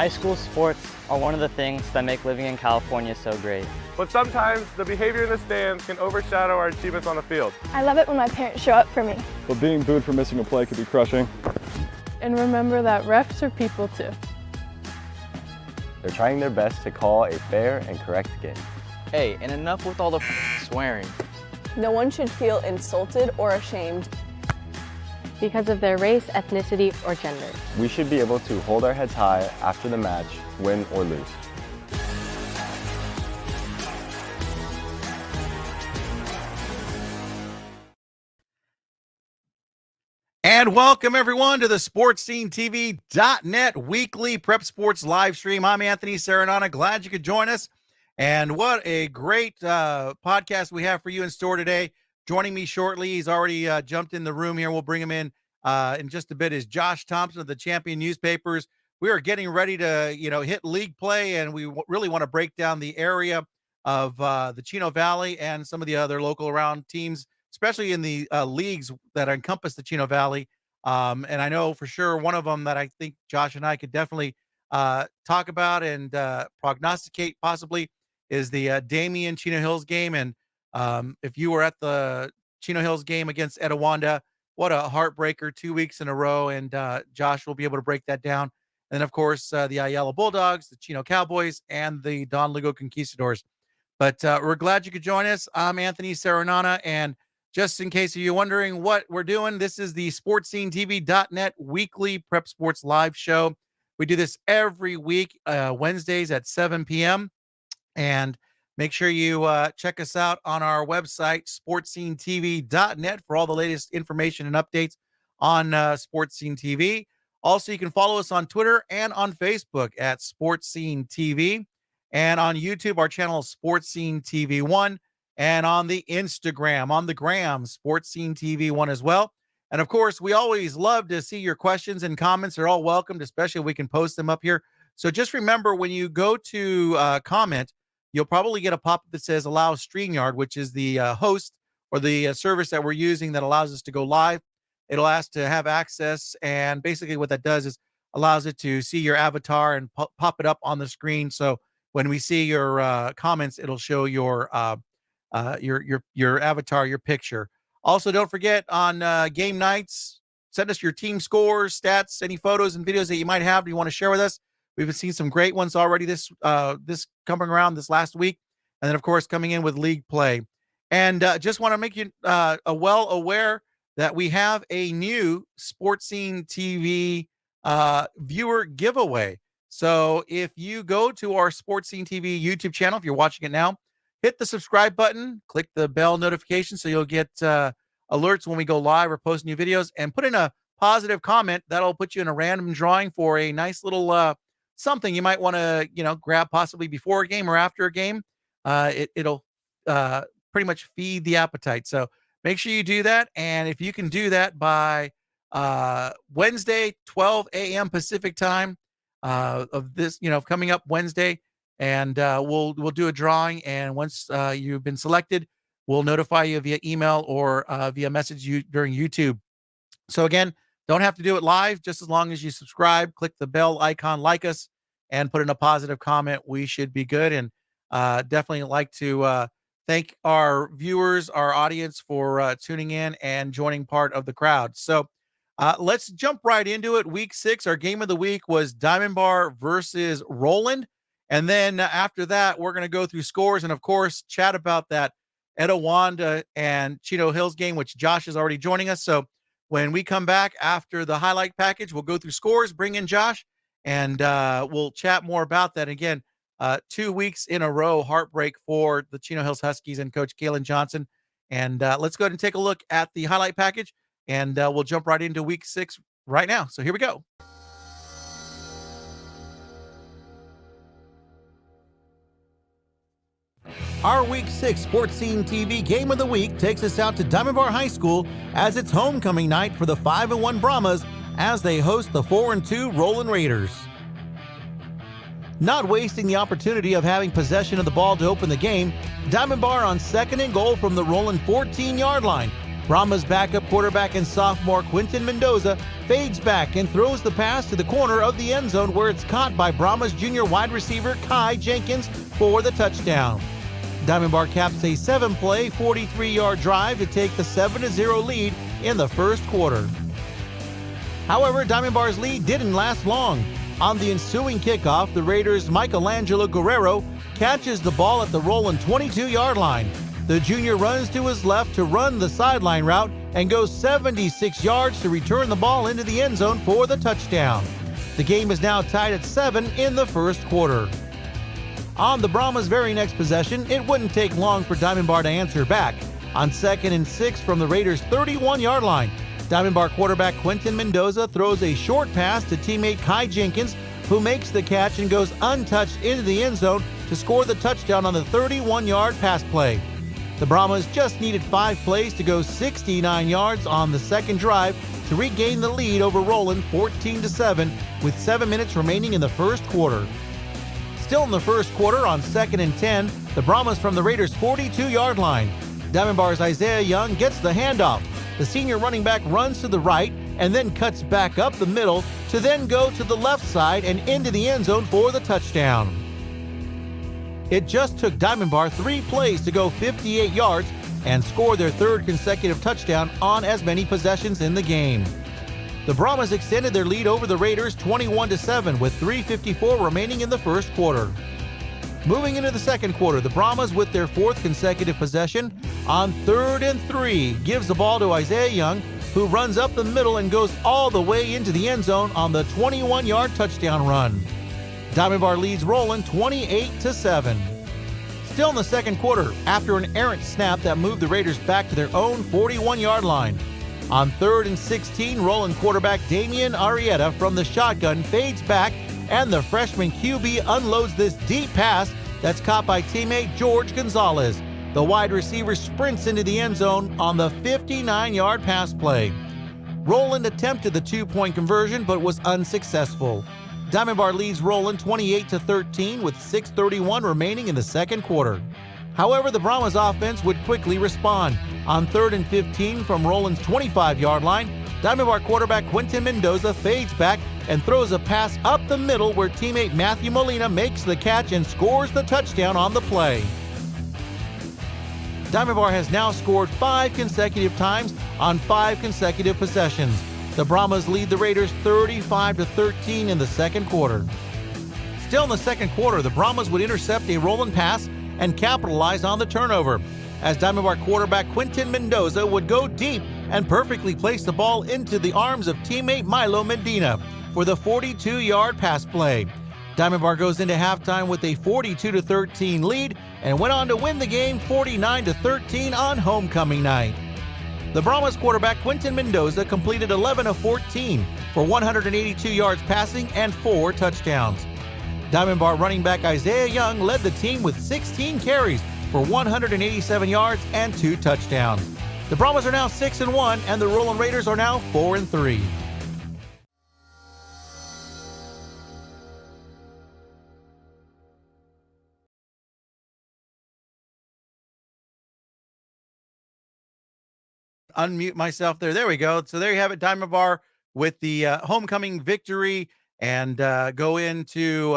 High school sports are one of the things that make living in California so great. But sometimes the behavior in the stands can overshadow our achievements on the field. I love it when my parents show up for me. But being booed for missing a play could be crushing. And remember that refs are people too. They're trying their best to call a fair and correct game. Hey, and enough with all the swearing. No one should feel insulted or ashamed because of their race, ethnicity, or gender. We should be able to hold our heads high after the match, win or lose. And welcome everyone to the Sportscenetv.net weekly prep sports live stream. I'm Anthony Serenana. Glad you could join us. And what a great podcast we have for you in store today. Joining me shortly, he's already jumped in the room here. We'll bring him in just a bit, is Josh Thompson of the Champion Newspapers. We are getting ready to, hit league play, and we really want to break down the area of the Chino Valley and some of the other local around teams, especially in the leagues that encompass the Chino Valley. And I know for sure one of them that I think Josh and I could definitely talk about and prognosticate possibly is the Damien Chino Hills game. And if you were at the Chino Hills game against Etiwanda, what a heartbreaker 2 weeks in a row. And Josh will be able to break that down. And then, of course, the Ayala Bulldogs, the Chino Cowboys, and the Don Lugo Conquistadors. But we're glad you could join us. I'm Anthony Serenana. And just in case you're wondering what we're doing, this is the Sportscenetv.net weekly prep sports live show. We do this every week, Wednesdays at 7 p.m. And make sure you check us out on our website, sportscenetv.net, for all the latest information and updates on Sports Scene TV. Also, you can follow us on Twitter and on Facebook at Sports Scene TV. And on YouTube, our channel is Sports Scene TV 1. And on the Instagram, on the gram, Sports Scene TV 1 as well. And of course, we always love to see your questions and comments. They're all welcomed, especially if we can post them up here. So just remember, when you go to comment, you'll probably get a pop-up that says allow StreamYard, which is the host or the service that we're using that allows us to go live. It'll ask to have access. And basically what that does is allows it to see your avatar and pop it up on the screen. So when we see your comments, it'll show your avatar, your picture. Also, don't forget on game nights, send us your team scores, stats, any photos and videos that you might have you want to share with us. We've seen some great ones already this coming around this last week, and then of course coming in with league play. And just want to make you well aware that we have a new Sportscenetv viewer giveaway. So if you go to our Sportscenetv YouTube channel, if you're watching it now, hit the subscribe button, click the bell notification so you'll get alerts when we go live or post new videos, and put in a positive comment. That'll put you in a random drawing for a nice little something you might want to, grab possibly before a game or after a game. It'll pretty much feed the appetite. So make sure you do that. And if you can do that by Wednesday, 12 a.m. Pacific time of this, coming up Wednesday, and we'll do a drawing. And once you've been selected, we'll notify you via email or via message during YouTube. So again, don't have to do it live. Just as long as you subscribe, click the bell icon, like us, and put in a positive comment, we should be good. And definitely like to thank our viewers, our audience for tuning in and joining part of the crowd. So let's jump right into it. Week 6, our game of the week was Diamond Bar versus Roland. And then after that, we're going to go through scores and, of course, chat about that Etiwanda and Chino Hills game, which Josh is already joining us. So when we come back after the highlight package, we'll go through scores, bring in Josh, and we'll chat more about that. Again, 2 weeks in a row, heartbreak for the Chino Hills Huskies and Coach Kalen Johnson. And let's go ahead and take a look at the highlight package, and we'll jump right into week 6 right now. So here we go. Our Week 6 Sportscenetv Game of the Week takes us out to Diamond Bar High School as it's homecoming night for the 5-1 Brahmas as they host the 4-2 Roland Raiders. Not wasting the opportunity of having possession of the ball to open the game, Diamond Bar on 2nd and goal from the Roland 14-yard line. Brahma's backup quarterback and sophomore Quinton Mendoza fades back and throws the pass to the corner of the end zone where it's caught by Brahma's junior wide receiver Kai Jenkins for the touchdown. Diamond Bar caps a 7-play, 43-yard drive to take the 7-0 lead in the first quarter. However, Diamond Bar's lead didn't last long. On the ensuing kickoff, the Raiders' Michelangelo Guerrero catches the ball at the Roland 22-yard line. The junior runs to his left to run the sideline route and goes 76 yards to return the ball into the end zone for the touchdown. The game is now tied at 7 in the first quarter. On the Brahmas' very next possession, it wouldn't take long for Diamond Bar to answer back. On 2nd and 6 from the Raiders' 31-yard line, Diamond Bar quarterback Quinton Mendoza throws a short pass to teammate Kai Jenkins, who makes the catch and goes untouched into the end zone to score the touchdown on the 31-yard pass play. The Brahmas just needed 5 plays to go 69 yards on the second drive to regain the lead over Roland 14-7 with 7 minutes remaining in the first quarter. Still in the first quarter on 2nd and 10, the Brahmas from the Raiders' 42-yard line. Diamond Bar's Isaiah Young gets the handoff. The senior running back runs to the right and then cuts back up the middle to then go to the left side and into the end zone for the touchdown. It just took Diamond Bar 3 plays to go 58 yards and score their 3rd consecutive touchdown on as many possessions in the game. The Brahmas extended their lead over the Raiders 21-7 with 3:54 remaining in the first quarter. Moving into the second quarter, the Brahmas, with their 4th consecutive possession, on 3rd and 3, gives the ball to Isaiah Young, who runs up the middle and goes all the way into the end zone on the 21-yard touchdown run. Diamond Bar leads Roland 28-7. Still in the second quarter, after an errant snap that moved the Raiders back to their own 41-yard line. On 3rd and 16, Roland quarterback Damian Arrieta from the shotgun fades back, and the freshman QB unloads this deep pass that's caught by teammate George Gonzalez. The wide receiver sprints into the end zone on the 59-yard pass play. Roland attempted the 2-point conversion but was unsuccessful. Diamond Bar leads Roland 28-13 with 6:31 remaining in the second quarter. However, the Brahmas offense would quickly respond. On 3rd and 15 from Roland's 25-yard line, Diamond Bar quarterback Quinton Mendoza fades back and throws a pass up the middle where teammate Matthew Molina makes the catch and scores the touchdown on the play. Diamond Bar has now scored 5 consecutive times on 5 consecutive possessions. The Brahmas lead the Raiders 35-13 in the second quarter. Still in the second quarter, the Brahmas would intercept a rolling pass and capitalize on the turnover, as Diamond Bar quarterback Quinton Mendoza would go deep and perfectly place the ball into the arms of teammate Milo Medina for the 42-yard pass play. Diamond Bar goes into halftime with a 42-13 lead and went on to win the game 49-13 on homecoming night. The Brahmas quarterback Quinton Mendoza completed 11 of 14 for 182 yards passing and 4 touchdowns. Diamond Bar running back Isaiah Young led the team with 16 carries for 187 yards and 2 touchdowns. The Brahmas are now 6-1 and the Rolling Raiders are now 4-3. Unmute myself there. There we go. So there you have it. Diamond Bar with the homecoming victory and go into,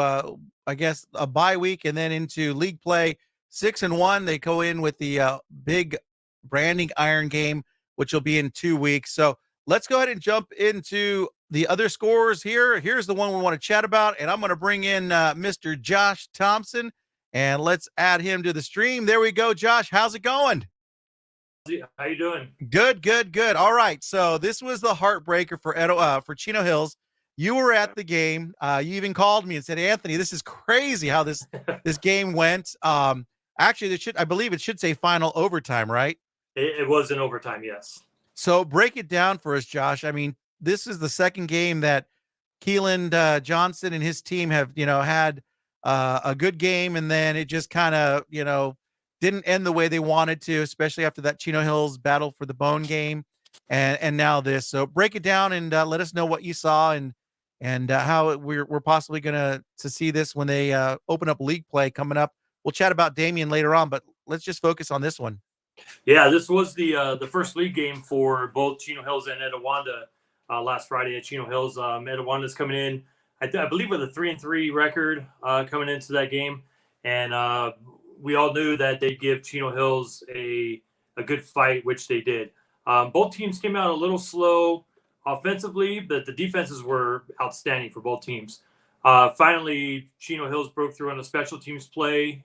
I guess, a bye week and then into league play 6-1. They go in with the big branding iron game, which will be in 2 weeks. So let's go ahead and jump into the other scores here. Here's the one we want to chat about, and I'm going to bring in Mr. Josh Thompson, and let's add him to the stream. There we go, Josh. How's it going? How you doing? Good, good, good. All right. So this was the heartbreaker for Chino Hills. You were at the game. You even called me and said, Anthony, this is crazy how this game went. Actually, I believe it should say final overtime, right? It was in overtime, yes. So break it down for us, Josh. I mean, this is the second game that Keelan Johnson and his team have, had a good game, and then it just kind of, didn't end the way they wanted to, especially after that Chino Hills battle for the bone game, and now this. So break it down and let us know what you saw and how we're possibly going to see this when they open up league play coming up. We'll chat about Damien later on, but let's just focus on this one. Yeah, this was the first league game for both Chino Hills and Etiwanda last Friday at Chino Hills. Etiwanda's coming in, I believe, with a 3-3 record coming into that game, and we all knew that they'd give Chino Hills a good fight, which they did. Both teams came out a little slow offensively, but the defenses were outstanding for both teams. Finally, Chino Hills broke through on the special teams play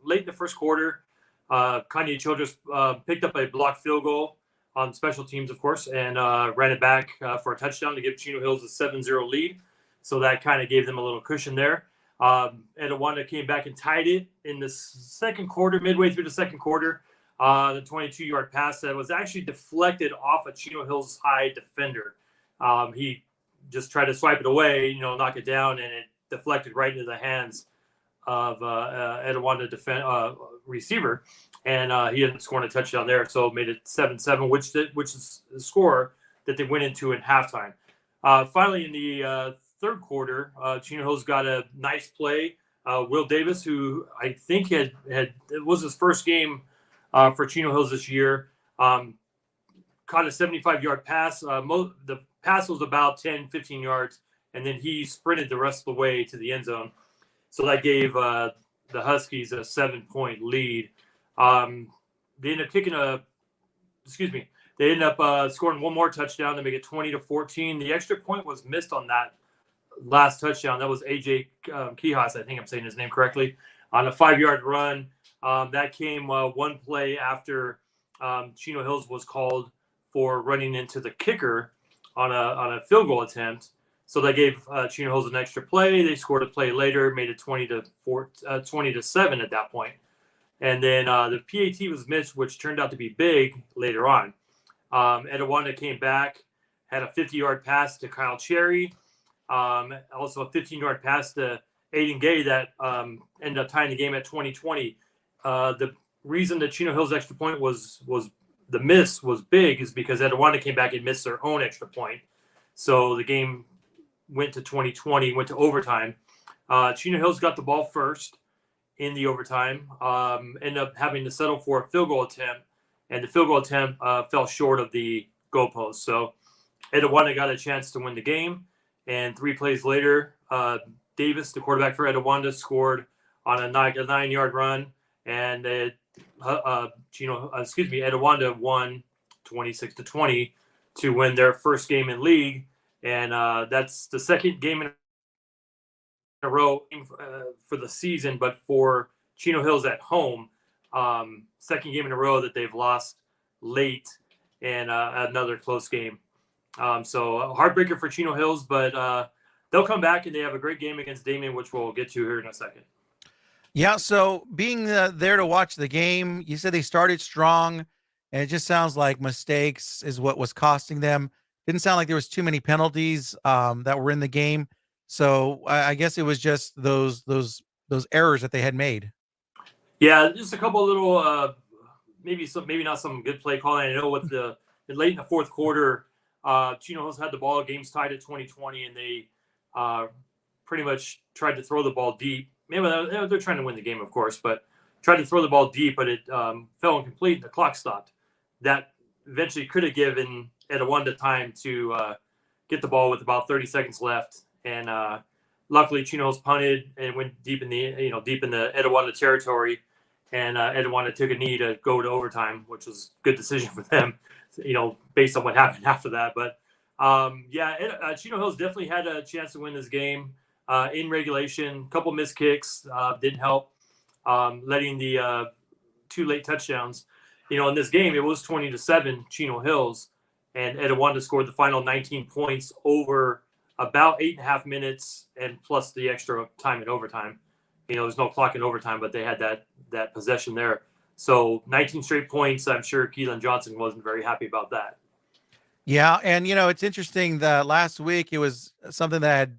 late in the first quarter. Kanye Childress picked up a blocked field goal on special teams, of course, and ran it back for a touchdown to give Chino Hills a 7-0 lead. So that kind of gave them a little cushion there. Etiwanda came back and tied it in the second quarter, midway through the second quarter. The 22-yard pass that was actually deflected off a Chino Hills high defender. He just tried to swipe it away, knock it down, and it deflected right into the hands of Etiwanda receiver, and he ended up scoring a touchdown there, so it made it 7-7, which is the score that they went into in halftime. Finally, in the third quarter, Chino Hills got a nice play. Will Davis, who I think it was his first game for Chino Hills this year, caught a 75-yard pass. The pass was about 10, 15 yards, and then he sprinted the rest of the way to the end zone. So that gave the Huskies a 7-point lead. They ended up scoring one more touchdown to make it 20-14. The extra point was missed on that last touchdown. That was AJ Quijas, I think I'm saying his name correctly, on a 5-yard run. That came one play after Chino Hills was called for running into the kicker on a field goal attempt. So that gave Chino Hills an extra play. They scored a play later, made it 20-7 at that point. And then the PAT was missed, which turned out to be big later on. Etiwanda came back, had a 50-yard pass to Kyle Cherry, also a 15-yard pass to Aiden Gay that ended up tying the game at 20-20. The reason that Chino Hills' extra point was the miss was big is because Etiwanda came back and missed their own extra point. So the game went to 20-20, went to overtime. Chino Hills got the ball first in the overtime, ended up having to settle for a field goal attempt, and the field goal attempt fell short of the goalpost. So Etiwanda got a chance to win the game, And 3 plays later, Davis, the quarterback for Etiwanda, scored on a 9-yard run, and Etiwanda won 26-20 to win their first game in league, and that's the second game in a row for the season. But for Chino Hills at home, second game in a row that they've lost late, and another close game. So a heartbreaker for Chino Hills, but they'll come back, and they have a great game against Damien, which we'll get to here in a second. Yeah, so being there to watch the game, you said they started strong, and it just sounds like mistakes is what was costing them. Didn't sound like there was too many penalties that were in the game. So I guess it was just those errors that they had made. Yeah, just a couple of little maybe not some good play calling. I know late in the fourth quarter, Chino Hills had the ball, game's tied at 20-20, and they pretty much tried to throw the ball deep. Maybe they're trying to win the game, of course, but tried to throw the ball deep, but it fell incomplete, and the clock stopped. That eventually could have given Etiwanda time to get the ball with about 30 seconds left, and luckily Chino Hills punted and went deep in the Etiwanda territory, and Etiwanda took a knee to go to overtime, which was a good decision for them, based on what happened after that. But Chino Hills definitely had a chance to win this game. In regulation, a couple missed kicks didn't help, letting the 2 late touchdowns. In this game, it was 20-7 Chino Hills, and Etiwanda scored the final 19 points over about 8.5 minutes, and plus the extra time in overtime. There's no clock in overtime, but they had that possession there. So 19 straight points. I'm sure Keelan Johnson wasn't very happy about that. Yeah, and it's interesting that last week it was something that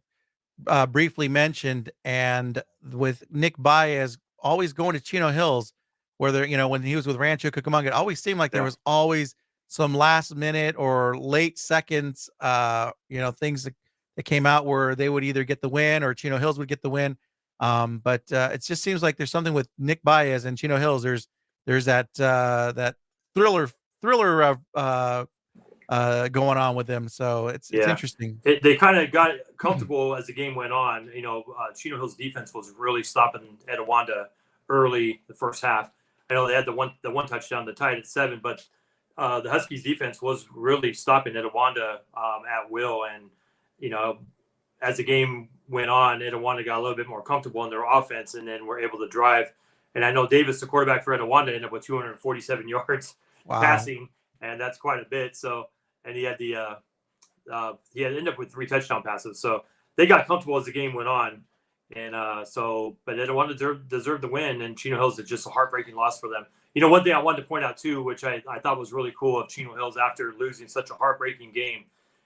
had briefly mentioned, and with Nick Baez always going to Chino Hills, where there, when he was with Rancho Cucamonga, it always seemed like there was always some last minute or late seconds, things that came out where they would either get the win or Chino Hills would get the win. But it just seems like there's something with Nick Baez and Chino Hills. There's that thriller going on with them. So it's interesting. They kind of got comfortable as the game went on. Chino Hills defense was really stopping Etiwanda early the first half. I know they had the one touchdown that tied at 7, but the Huskies defense was really stopping Etiwanda at will. And, as the game went on, Etiwanda got a little bit more comfortable in their offense, and then were able to drive. And I know Davis, the quarterback for Etiwanda, ended up with 247 yards passing, and that's quite a bit. So, and he had ended up with 3 touchdown passes. So they got comfortable as the game went on. And but Etiwanda deserved the win, and Chino Hills is just a heartbreaking loss for them. One thing I wanted to point out too, which I thought was really cool of Chino Hills after losing such a heartbreaking game,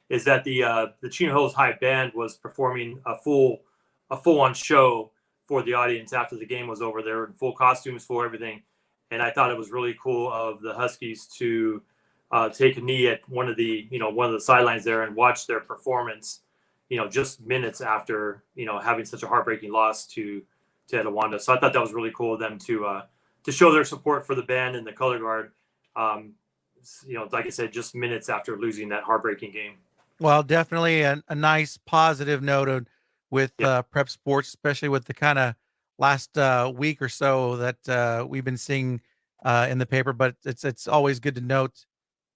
is that the Chino Hills High Band was performing a full-on show for the audience after the game was over. They were in full costumes, full everything, and I thought it was really cool of the Huskies to take a knee at one of the sidelines there and watch their performance, just minutes after, having such a heartbreaking loss to Etiwanda. So I thought that was really cool of them to show their support for the band and the color guard, like I said, just minutes after losing that heartbreaking game. Well, definitely a nice positive note with prep sports, especially with the kind of last week or so that we've been seeing in the paper. But it's always good to note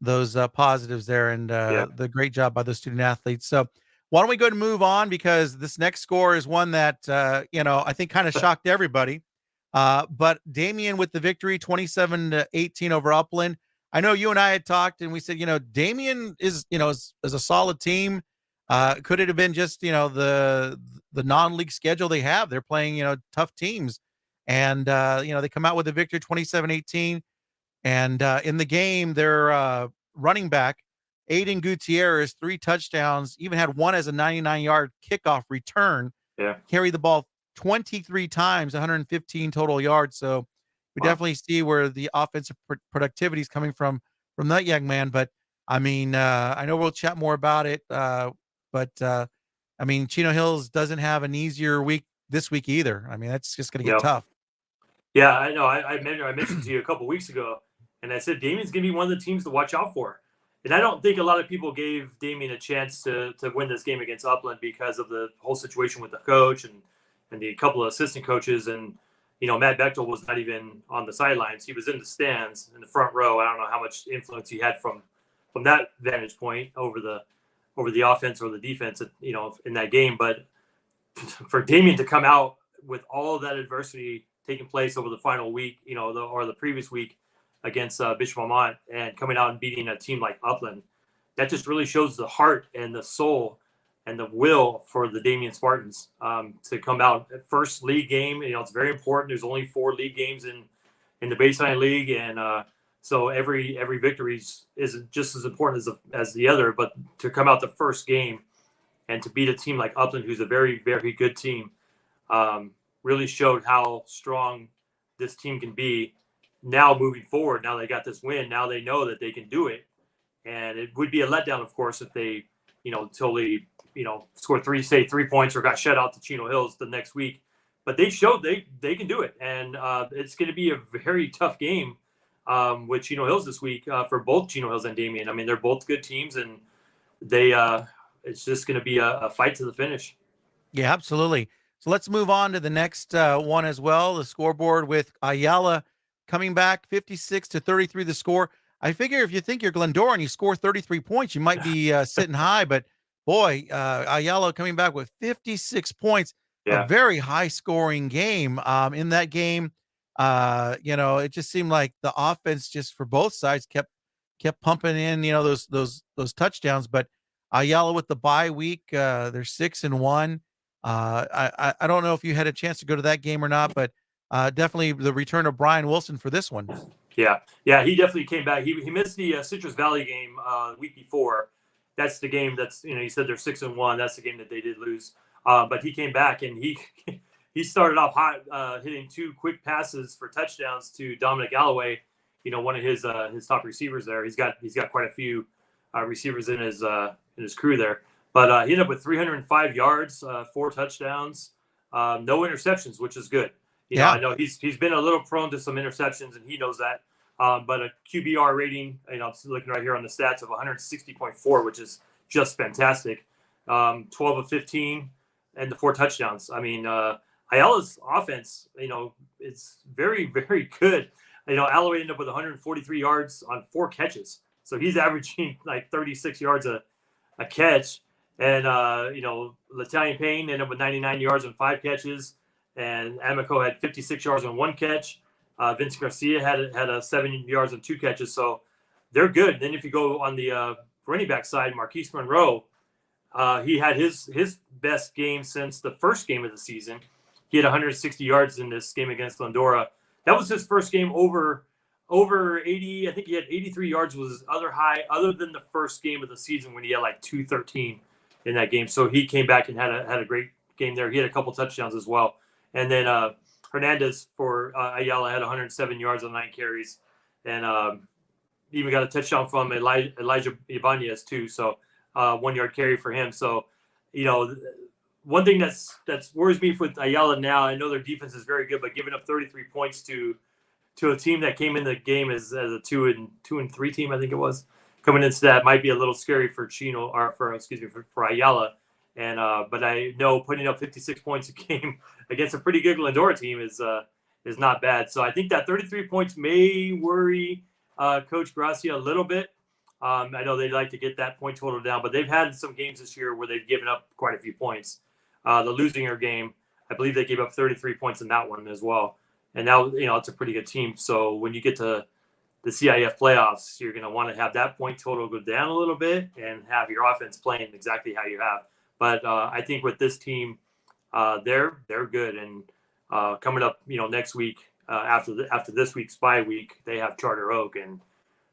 those positives there, and the great job by those student athletes. So why don't we go and move on, because this next score is one that I think kind of shocked everybody. But Damien with the victory, 27-18 over Upland. I know you and I had talked, and we said, Damien is a solid team. Could it have been just, the non-league schedule they have? They're playing, tough teams. And, they come out with a victory, 27-18. And in the game, their running back, Aiden Gutierrez, 3 touchdowns, even had one as a 99-yard kickoff return. Yeah. Carried the ball 23 times, 115 total yards. So we definitely see where the offensive productivity is coming from that young man. But I mean, I know we'll chat more about it. But I mean, Chino Hills doesn't have an easier week this week either. I mean, that's just going to get tough. Yeah, I know. I mentioned to you a couple weeks ago, and I said Damien's going to be one of the teams to watch out for. and I don't think a lot of people gave Damien a chance to win this game against Upland because of the whole situation with the coach and the couple of assistant coaches. And, Matt Bechtel was not even on the sidelines. He was in the stands in the front row. I don't know how much influence he had from that vantage point over the offense or the defense, in that game. But for Damien to come out with all of that adversity taking place over the final week, or the previous week against Bishop Vermont, and coming out and beating a team like Upland, that just really shows the heart and the soul and the will for the Damien Spartans to come out at first league game. It's very important. There's only 4 league games in the Baseline League, and so every victory is just as important as the other. But to come out the first game and to beat a team like Upland, who's a very, very good team, really showed how strong this team can be. Now moving forward, now they got this win, now they know that they can do it. And it would be a letdown, of course, if they, totally, scored 3 points or got shut out to Chino Hills the next week. But they showed they can do it. And it's going to be a very tough game with Chino Hills this week for both Chino Hills and Damien. I mean, they're both good teams, and they it's just going to be a fight to the finish. Yeah, absolutely. So let's move on to the next one as well. The scoreboard with Ayala coming back 56-33, the score. I figure if you think you're Glendora and you score 33 points, you might be sitting high. But boy, Ayala coming back with 56 points, a very high scoring game. In that game, it just seemed like the offense just for both sides kept pumping in, those touchdowns. But Ayala with the bye week, they're 6-1. I don't know if you had a chance to go to that game or not, but definitely the return of Brian Wilson for this one. Yeah, he definitely came back. He missed the Citrus Valley game the week before. That's the game that's, he said they're 6-1. That's the game that they did lose. But he came back, and he started off hot, hitting 2 quick passes for touchdowns to Dominic Galloway, one of his top receivers there. He's got quite a few receivers in his crew there. But he ended up with 305 yards, 4 touchdowns, no interceptions, which is good. I know he's been a little prone to some interceptions, and he knows that. But a QBR rating, I'm looking right here on the stats, of 160.4, which is just fantastic. 12 of 15 and the 4 touchdowns. I mean, Ayala's offense, it's very, very good. Alloway ended up with 143 yards on 4 catches. So he's averaging like 36 yards a catch. And, L'Italian Payne ended up with 99 yards on 5 catches. And Amico had 56 yards on 1 catch. Vince Garcia had 7 yards on 2 catches. So they're good. Then if you go on the running back side, Marquis Monroe, he had his best game since the first game of the season. He had 160 yards in this game against Glendora. That was his first game over 80. I think he had 83 yards was his other high, other than the first game of the season when he had like 213 in that game. So he came back and had a great game there. He had a couple touchdowns as well. And then Hernandez for Ayala had 107 yards on 9 carries, and even got a touchdown from Elijah Ibanez too. So 1 yard carry for him. So, one thing that's worries me with Ayala now, I know their defense is very good, but giving up 33 points to a team that came in the game as a 2-3 team, I think it was, coming into that might be a little scary for for Ayala. And but I know putting up 56 points a game against a pretty good Glendora team is not bad. So I think that 33 points may worry Coach Gracia a little bit. I know they'd like to get that point total down, but they've had some games this year where they've given up quite a few points. The Lusinger game, I believe they gave up 33 points in that one as well. And now, it's a pretty good team. So when you get to the CIF playoffs, you're going to want to have that point total go down a little bit and have your offense playing exactly how you have. But I think with this team, they're good. And coming up, next week after this week's bye week, they have Charter Oak, and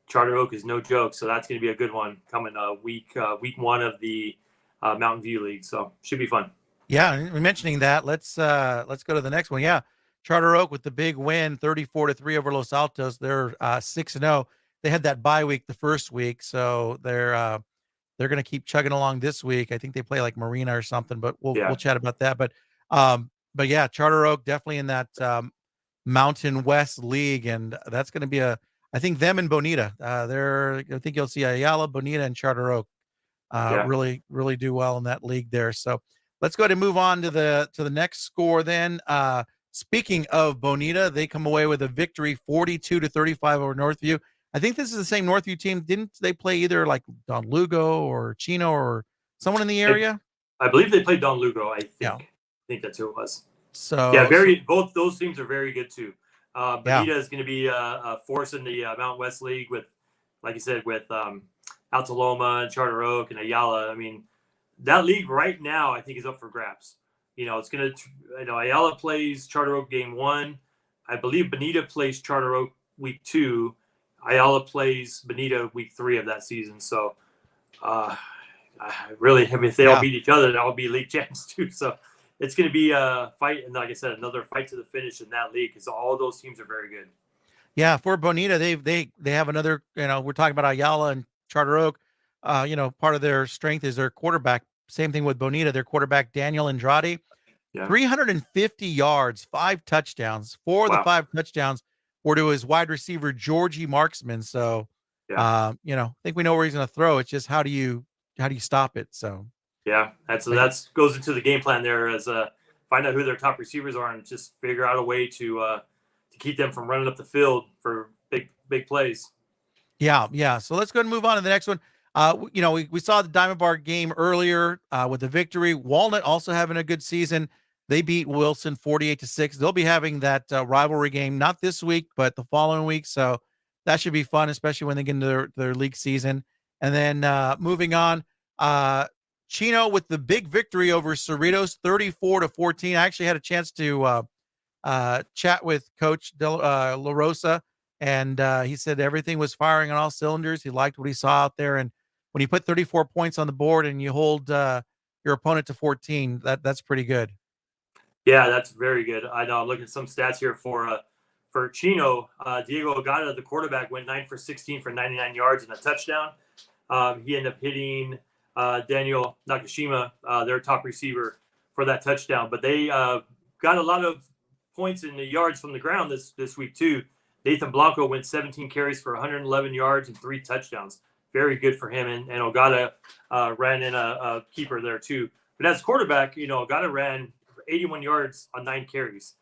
Charter Oak is no joke. So that's going to be a good one coming week 1 of the Mountain View League. So should be fun. Yeah, mentioning that, let's go to the next one. Yeah, Charter Oak with the big win, 34-3 over Los Altos. They're 6-0. They had that bye week the first week, so they're going to keep chugging along this week. I think they play like Marina or something, but we'll chat about that. But yeah, Charter Oak definitely in that Mountain West League, and that's going to be a I think them and Bonita. I think you'll see Ayala, Bonita, and Charter Oak really, really do well in that league there. So let's go ahead and move on to the next score then. Speaking of Bonita, they come away with a victory 42-35 over Northview. I think this is the same Northview team. Didn't they play either like Don Lugo or Chino or someone in the area? I believe they played Don Lugo, I think. Yeah. I think that's who it was. So both those teams are very good too. Bonita is going to be a force in the Mountain West League with, like you said, with Altaloma and Charter Oak and Ayala. I mean, that league right now I think is up for grabs. It's going to, Ayala plays Charter Oak game 1. I believe Bonita plays Charter Oak week 2. Ayala plays Bonita week 3 of that season. So, if they all beat each other, that will be league champs too. So, it's going to be a fight, and like I said, another fight to the finish in that league because all those teams are very good. Yeah, for Bonita, they have another. We're talking about Ayala and Charter Oak. Part of their strength is their quarterback. Same thing with Bonita. Their quarterback Daniel Andrade, 350 yards, 5 touchdowns. 4 of the 5 touchdowns were to his wide receiver Georgie Marksman. So, I think we know where he's going to throw. It's just how do you stop it? So. Yeah, that's goes into the game plan there as find out who their top receivers are and just figure out a way to keep them from running up the field for big plays. Yeah. So let's go ahead and move on to the next one. We saw the Diamond Bar game earlier with the victory. Walnut also having a good season. They beat Wilson 48-6. They'll be having that rivalry game not this week but the following week. So that should be fun, especially when they get into their league season. And then moving on. Chino with the big victory over Cerritos, 34-14. I actually had a chance to chat with Coach La Rosa, and he said everything was firing on all cylinders. He liked what he saw out there, and when you put 34 points on the board and you hold your opponent to 14, that's pretty good. Yeah, that's very good. I know. I'm looking at some stats here for Chino. Diego Ogata, the quarterback, went 9 for 16 for 99 yards and a touchdown. He ended up hitting Daniel Nakashima, their top receiver, for that touchdown. But they got a lot of points in the yards from the ground this week too. Nathan Blanco went 17 carries for 111 yards and 3 touchdowns. Very good for him. And Ogata ran in a keeper there too. But as quarterback, Ogata ran 81 yards on 9 carries.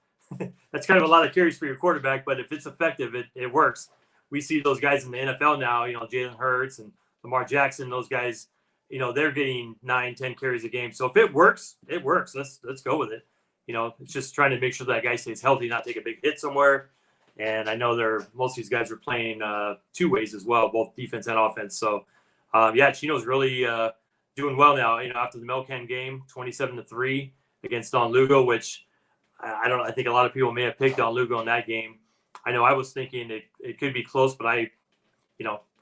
That's kind of a lot of carries for your quarterback, but if it's effective, it works. We see those guys in the NFL now, Jalen Hurts and Lamar Jackson, those guys, they're getting 9-10 carries a game. So if it works, it works. Let's go with it. It's just trying to make sure that guy stays healthy, not take a big hit somewhere. And I know most of these guys are playing 2 ways as well, both defense and offense. So, Chino's really doing well now. After the Melcan game, 27-3 against Don Lugo, which I think a lot of people may have picked Don Lugo in that game. I know I was thinking it could be close, but I,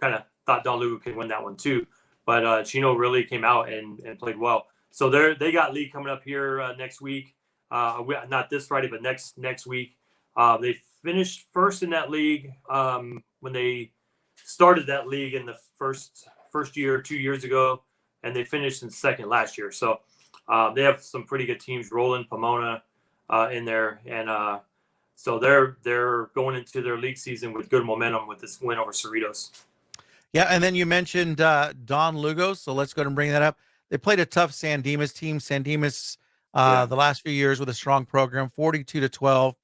kind of thought Don Lugo could win that one too. But Chino really came out and played well. So they got league coming up here next week. Not this Friday, but next week. They finished first in that league when they started that league in the first year, 2 years ago, and they finished in second last year. So they have some pretty good teams, Roland, Pomona in there, and so they're going into their league season with good momentum with this win over Cerritos. Yeah, and then you mentioned Don Lugo, so let's go ahead and bring that up. They played a tough San Dimas team. San Dimas the last few years with a strong program, 42-12.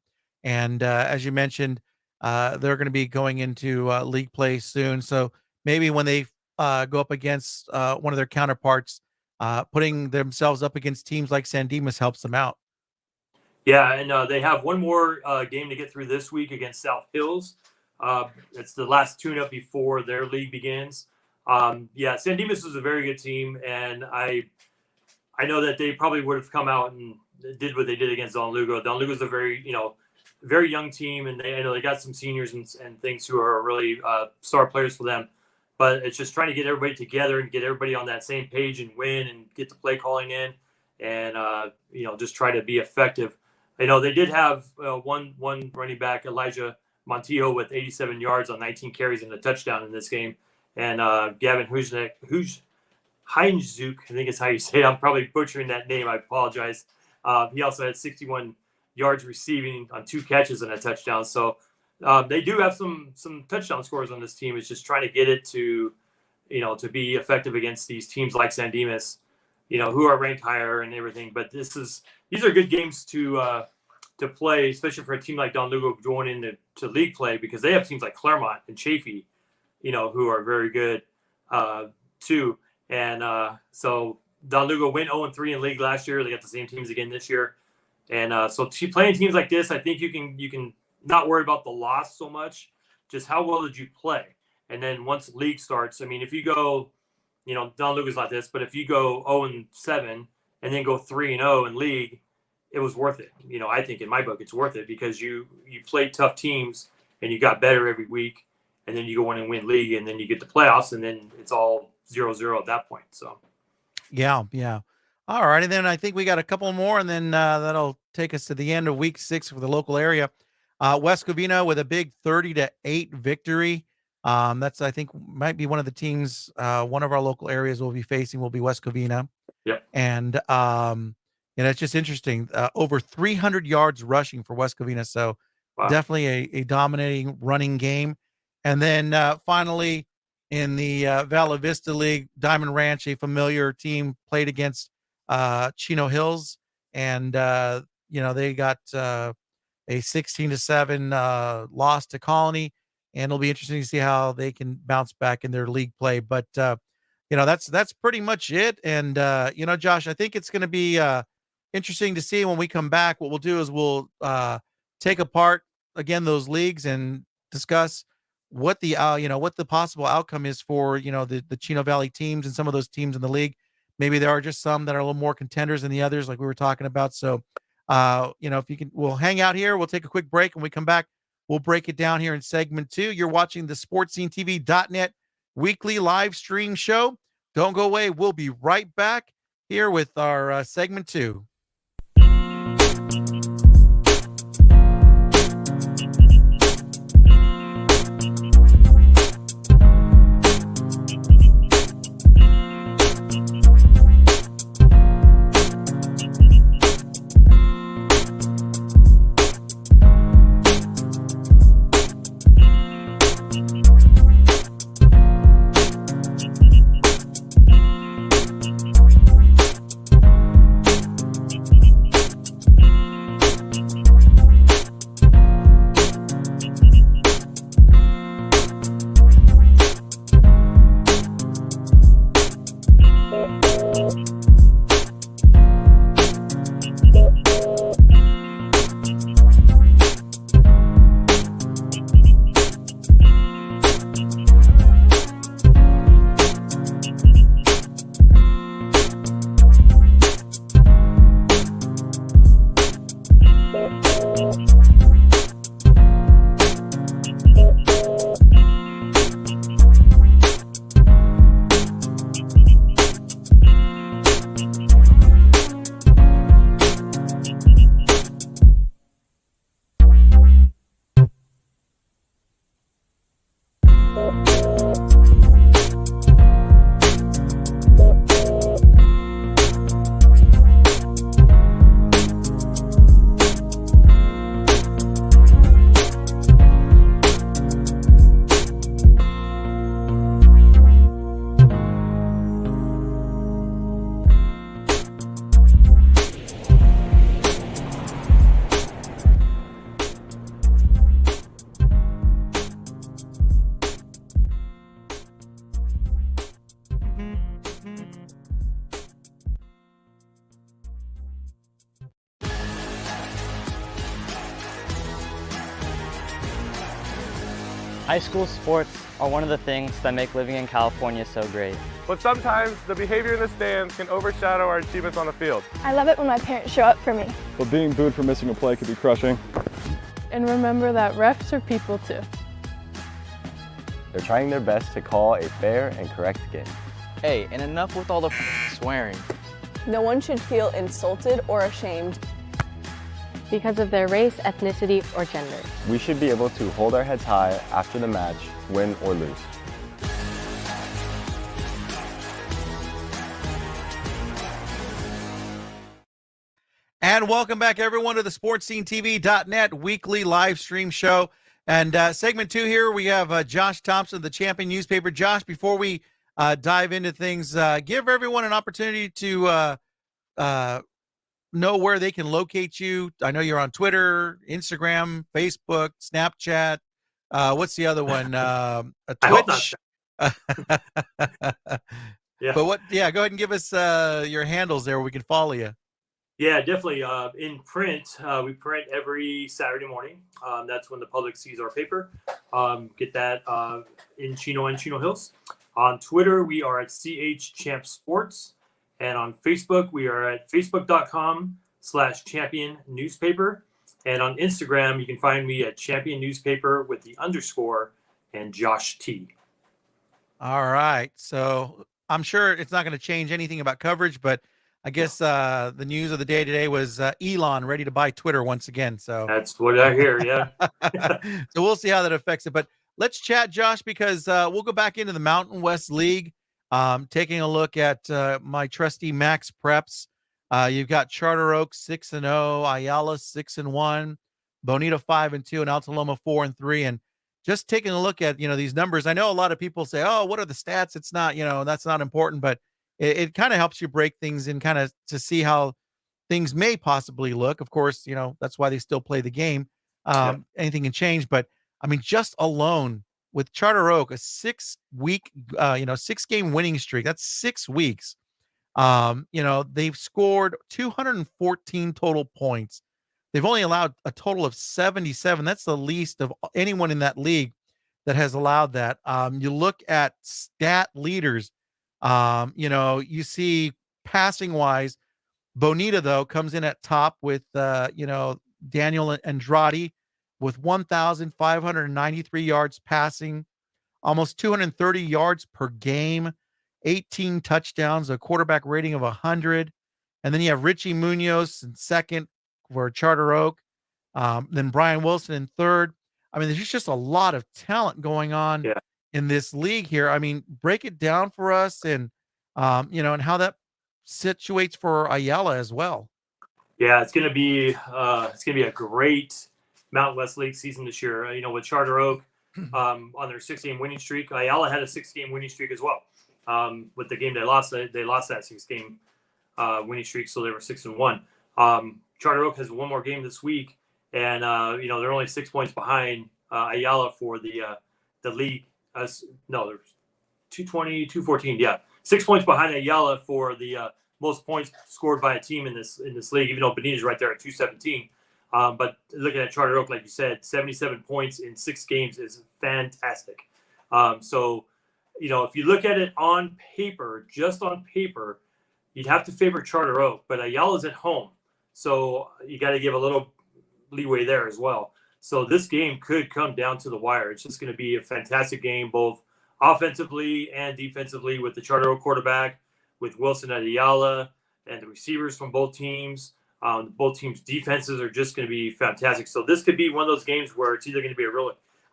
And as you mentioned, they're going to be going into league play soon. So maybe when they go up against one of their counterparts, putting themselves up against teams like San Dimas helps them out. Yeah, and they have one more game to get through this week against South Hills. It's the last tune-up before their league begins. San Dimas is a very good team, and I know that they probably would have come out and did what they did against Don Lugo. Don Lugo's a very young team, and they got some seniors and things who are really star players for them. But it's just trying to get everybody together and get everybody on that same page and win and get the play calling in, and just try to be effective. They did have one running back, Elijah Montijo, with 87 yards on 19 carries and a touchdown in this game. And Gavin Heinzuk, I think is how you say it. I'm probably butchering that name. I apologize. He also had 61 yards receiving on 2 catches and a touchdown. So They do have some touchdown scores on this team. It's just trying to get it to, to be effective against these teams like San Dimas, who are ranked higher and everything. But these are good games to play, especially for a team like Don Lugo going into league play, because they have teams like Claremont and Chaffee, who are very good too. And so Don Lugo went 0-3 in league last year. They got the same teams again this year. And so playing teams like this, I think you can not worry about the loss so much, just how well did you play. And then once league starts, I mean, if you go, Don Lugo's like this, but if you go 0-7 and then go 3-0 in league, it was worth it. I think in my book, it's worth it because you played tough teams and you got better every week, and then you go in and win league, and then you get the playoffs, and then it's all 0-0 at that point. So, Yeah. All right, and then I think we got a couple more, and then that'll take us to the end of week 6 for the local area. West Covina with a big 30-8 victory. That's, I think, might be one of the teams. One of our local areas will be facing will be West Covina. Yep. And it's just interesting. Over 300 yards rushing for West Covina, so wow. Definitely a dominating running game. And then finally, in the Vala Vista League, Diamond Ranch, a familiar team, played against Chino Hills, and they got a 16-7 loss to Colony, and it'll be interesting to see how they can bounce back in their league play. But that's pretty much it. And Josh, I think it's going to be interesting to see when we come back. What we'll do is we'll take apart again those leagues and discuss what the what the possible outcome is for the Chino Valley teams and some of those teams in the league. Maybe there are just some that are a little more contenders than the others, like we were talking about. So, if you can, we'll hang out here. We'll take a quick break. When we come back, we'll break it down here in segment 2. You're watching the Sportscenetv.net weekly live stream show. Don't go away. We'll be right back here with our segment 2. High school sports are one of the things that make living in California so great. But sometimes the behavior in the stands can overshadow our achievements on the field. I love it when my parents show up for me. But being booed for missing a play could be crushing. And remember that refs are people too. They're trying their best to call a fair and correct game. Hey, and enough with all the swearing. No one should feel insulted or ashamed because of their race, ethnicity, or gender. We should be able to hold our heads high after the match, win or lose. And welcome back, everyone, to the Sportscenetv.net weekly live stream show. And segment 2 here, we have Josh Thompson of the Champion newspaper. Josh, before we dive into things, give everyone an opportunity to know where they can locate you. I know you're on Twitter, Instagram, Facebook, Snapchat. What's the other one? Twitch. Yeah. But what? Yeah, go ahead and give us your handles there where we can follow you. Yeah, definitely. In print, we print every Saturday morning. That's when the public sees our paper. Get that in Chino and Chino Hills. On Twitter, we are at CH Champ Sports. And on Facebook, we are at facebook.com/champion newspaper. And on Instagram, you can find me at champion newspaper with the _ and Josh T. All right. So I'm sure it's not going to change anything about coverage, but I guess the news of the day today was Elon ready to buy Twitter once again. So that's what I hear. Yeah. So we'll see how that affects it. But let's chat, Josh, because we'll go back into the Mountain West League. Taking a look at my trusty Max Preps. You've got Charter Oak 6-0, Ayala 6-1, Bonita 5-2, and Alta Loma 4-3. And just taking a look at these numbers, I know a lot of people say, "Oh, what are the stats?" It's not, that's not important, but it kind of helps you break things and kind of to see how things may possibly look. Of course, that's why they still play the game. Anything can change, but I mean, just alone with Charter Oak, a 6-week, 6-game winning streak. That's 6 weeks. They've scored 214 total points. They've only allowed a total of 77. That's the least of anyone in that league that has allowed that. You look at stat leaders, you see passing wise, Bonita, though, comes in at top with, Daniel Andrade with 1,593 yards passing, almost 230 yards per game, 18 touchdowns, a quarterback rating of 100. And then you have Richie Munoz in second for Charter Oak. Then Brian Wilson in third. I mean, there's just a lot of talent going on in this league here. I mean, break it down for us and how that situates for Ayala as well. Yeah, it's gonna be a great Mountain West League season this year. With Charter Oak on their 6-game winning streak, Ayala had a 6-game winning streak as well. With the game they lost that 6-game winning streak, so they were 6-1. Charter Oak has one more game this week, and they're only 6 points behind Ayala for the league. There's 220, 214. Yeah, 6 points behind Ayala for the most points scored by a team in this league. Even though Bonita's right there at 217, but looking at Charter Oak, like you said, 77 points in 6 games is fantastic. So if you look at it on paper, just on paper, you'd have to favor Charter Oak, but Ayala's at home, so you got to give a little leeway there as well. So this game could come down to the wire. It's just going to be a fantastic game, both offensively and defensively, with the Charter Oak quarterback, with Wilson at Ayala, and the receivers from both teams. Both teams' defenses are just going to be fantastic. So this could be one of those games where it's either going to be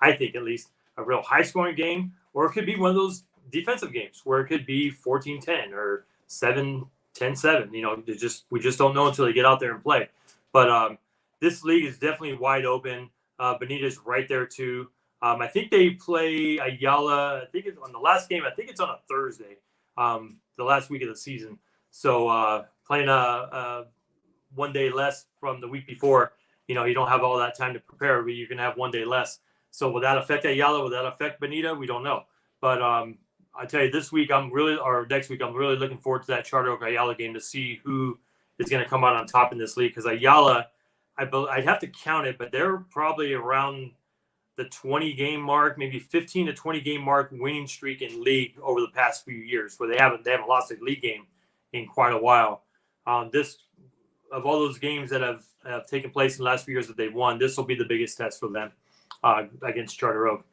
I think at least, a real high-scoring game, or it could be one of those defensive games where it could be 14-10 or 10-7. We just don't know until they get out there and play. But this league is definitely wide open. Bonita's right there too. I think they play Ayala. I think it's on the last game. I think it's on a Thursday, the last week of the season. So playing one day less from the week before, you don't have all that time to prepare, but you can have one day less. So will that affect Ayala? Will that affect Bonita? We don't know. But I tell you, next week, I'm really looking forward to that Charter Oak Ayala game to see who is going to come out on top in this league. Because Ayala, I'd have to count it, but they're probably around the 20-game mark, maybe 15 to 20-game mark winning streak in league over the past few years, where they haven't lost a league game in quite a while. Of all those games that have taken place in the last few years that they've won, this will be the biggest test for them against Charter Oak.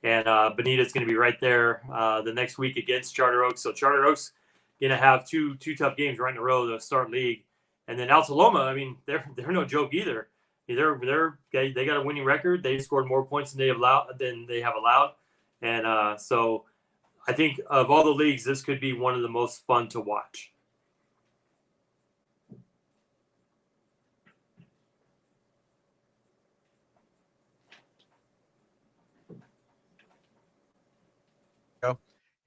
And Bonita's going to be right there the next week against Charter Oak. So Charter Oak's going to have two tough games right in a row to start league. And then Alta Loma, I mean, they're no joke either. They got a winning record. They scored more points than they have allowed. And so I think of all the leagues, this could be one of the most fun to watch.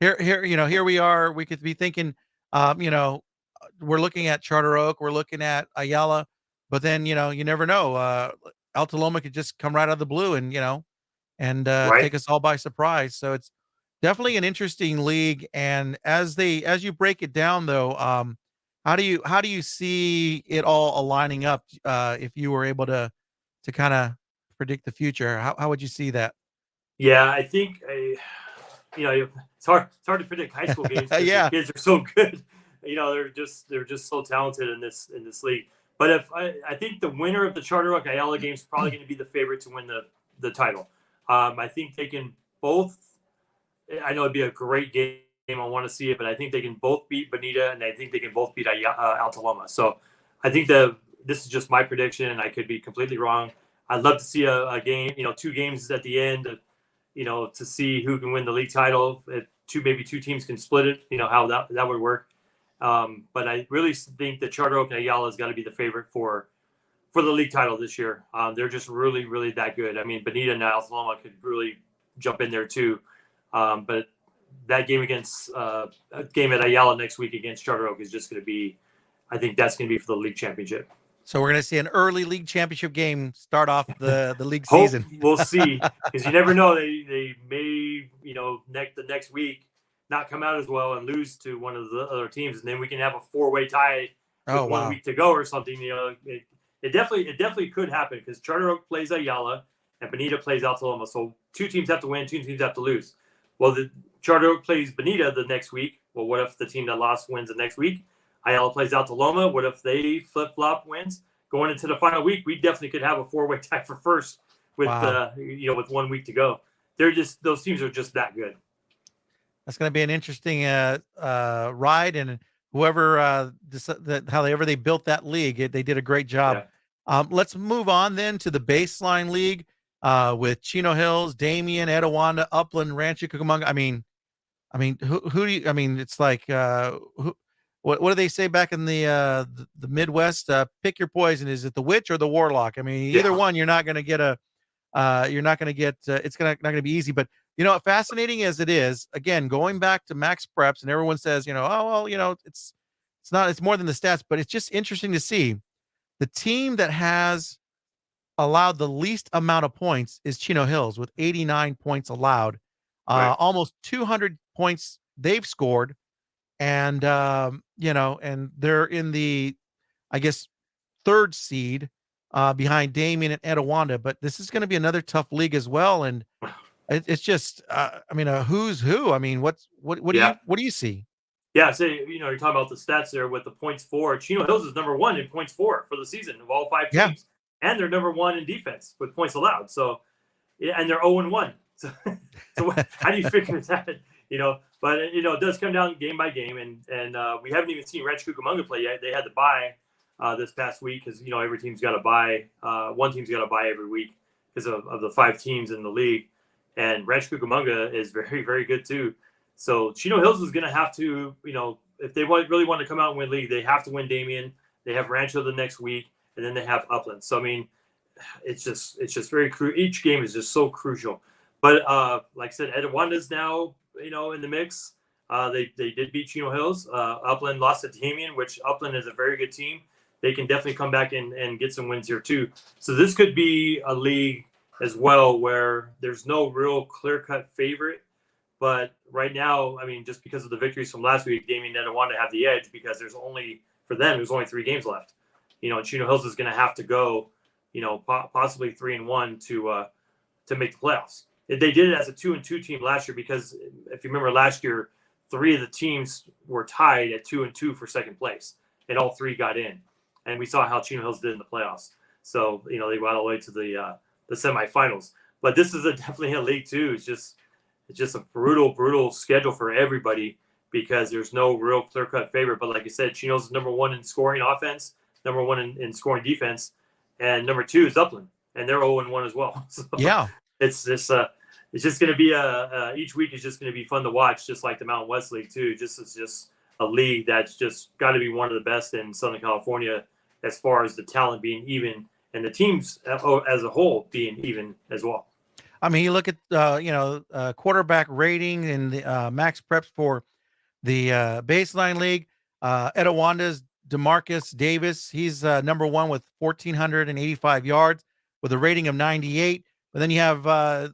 here we are. We could be thinking, we're looking at Charter Oak, we're looking at Ayala, but then, you never know. Alta Loma could just come right out of the blue and, take us all by surprise. So it's definitely an interesting league. And as you break it down though, how do you see it all aligning up? If you were able to kind of predict the future, how would you see that? Yeah, I think it's hard to predict high school games. Yeah, the kids are so good. They're just so talented in this league. But if I think the winner of the Charter Oak Ayala game is probably going to be the favorite to win the title. I think they can both. I know it'd be a great game. I want to see it, but I think they can both beat Bonita, and I think they can both beat Alta Loma. So I think this is just my prediction, and I could be completely wrong. I'd love to see a game, 2 games at the end, to see who can win the league title. If maybe two teams can split it, how that would work. But I really think that Charter Oak and Ayala has got to be the favorite for the league title this year. They're just really, really that good. I mean, Bonita and Alta Loma could really jump in there too. But that game game at Ayala next week against Charter Oak is just going to be, I think that's going to be for the league championship. So we're going to see an early league championship game start off the league season. We'll see, because you never know. They may, the next week not come out as well and lose to one of the other teams, and then we can have a 4-way tie with 1 week to go or something. It definitely could happen, because Charter Oak plays Ayala and Bonita plays Alta Loma. So 2 teams have to win, 2 teams have to lose. Well, the Charter Oak plays Bonita the next week. Well, what if the team that lost wins the next week? Ayala plays Alta Loma. What if they flip-flop wins? Going into the final week, we definitely could have a 4-way tie for first with with 1 week to go. Those teams are just that good. That's going to be an interesting ride, and whoever however they built that league, they did a great job. Yeah. Let's move on then to the baseline league with Chino Hills, Damien, Etiwanda, Upland, Rancho Cucamonga. I mean, who do you? I mean, it's like what do they say back in the Midwest? Pick your poison. Is it the witch or the warlock? I mean, either one, you're not going to get it's not going to be easy. But fascinating as it is, again, going back to Max Preps, and everyone says, it's more than the stats, but it's just interesting to see the team that has allowed the least amount of points is Chino Hills with 89 points allowed, almost 200 points they've scored. And, and they're in the, I guess, 3rd seed behind Damien and Etiwanda, but this is going to be another tough league as well. And it's just, a who's who. I mean, what do you see? Yeah. So, you're talking about the stats there with the points for. Chino Hills is number 1 in points for the season of all 5 teams. Yeah. And they're number 1 in defense with points allowed. So, and they're 0-1. So how do you figure that? But it does come down game by game, and we haven't even seen Rancho Cucamonga play yet. They had to bye this past week because every team's got to bye. One team's got to bye every week because of the 5 teams in the league, and Rancho Cucamonga is very, very good too. So Chino Hills is going to have to, if they really want to come out and win league, they have to win Damien. They have Rancho the next week, and then they have Upland. So I mean, it's just very crucial. Each game is just so crucial. But like I said, Etiwanda's now in the mix. They did beat Chino Hills. Upland lost to Damien, which Upland is a very good team. They can definitely come back and get some wins here too. So this could be a league as well where there's no real clear-cut favorite. But right now, I mean, just because of the victories from last week, Damien and Etiwanda have the edge because there's only 3 games left. And Chino Hills is going to have to go, possibly 3-1 to make the playoffs. They did it as a 2-2 team last year because if you remember last year, 3 of the teams were tied at 2-2 for second place, and all 3 got in. And we saw how Chino Hills did in the playoffs. So they got all the way to the semifinals. But this is definitely a league too. It's just a brutal schedule for everybody because there's no real clear-cut favorite. But like I said, Chino's number 1 in scoring offense, number 1 in scoring defense, and number 2 is Upland, and they're 0-1 as well. So yeah, it's just going to be each week is just going to be fun to watch, just like the Mountain West League too. It's just a league that's just got to be one of the best in Southern California as far as the talent being even and the teams as a whole being even as well. I mean, you look at quarterback rating and the max preps for the baseline league. Etiwanda's DeMarcus Davis, he's number one with 1,485 yards with a rating of 98. But then you have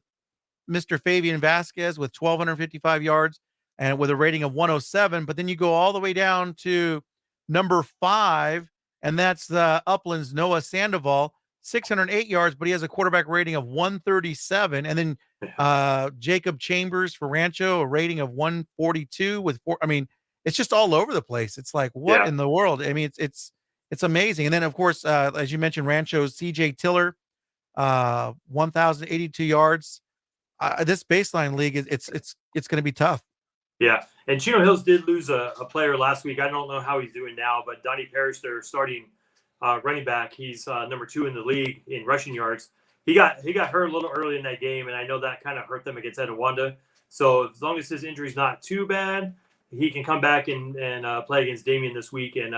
Mr. Fabian Vasquez with 1,255 yards and with a rating of 107. But then you go all the way down to number 5, and that's the Uplands Noah Sandoval, 608 yards, but he has a quarterback rating of 137. And then Jacob Chambers for Rancho, a rating of 142 with 4. I mean, it's just all over the place. It's like, what in the world? I mean, it's amazing. And then, of course, as you mentioned, Rancho's CJ Tiller, 1,082 yards. This baseline league it's going to be tough. Yeah, and Chino Hills did lose a player last week. I don't know how he's doing now, but Donnie Parrish, their starting running back, he's number 2 in the league in rushing yards. He got hurt a little early in that game, and I know that kind of hurt them against Etiwanda. So as long as his injury's not too bad, he can come back and play against Damien this week and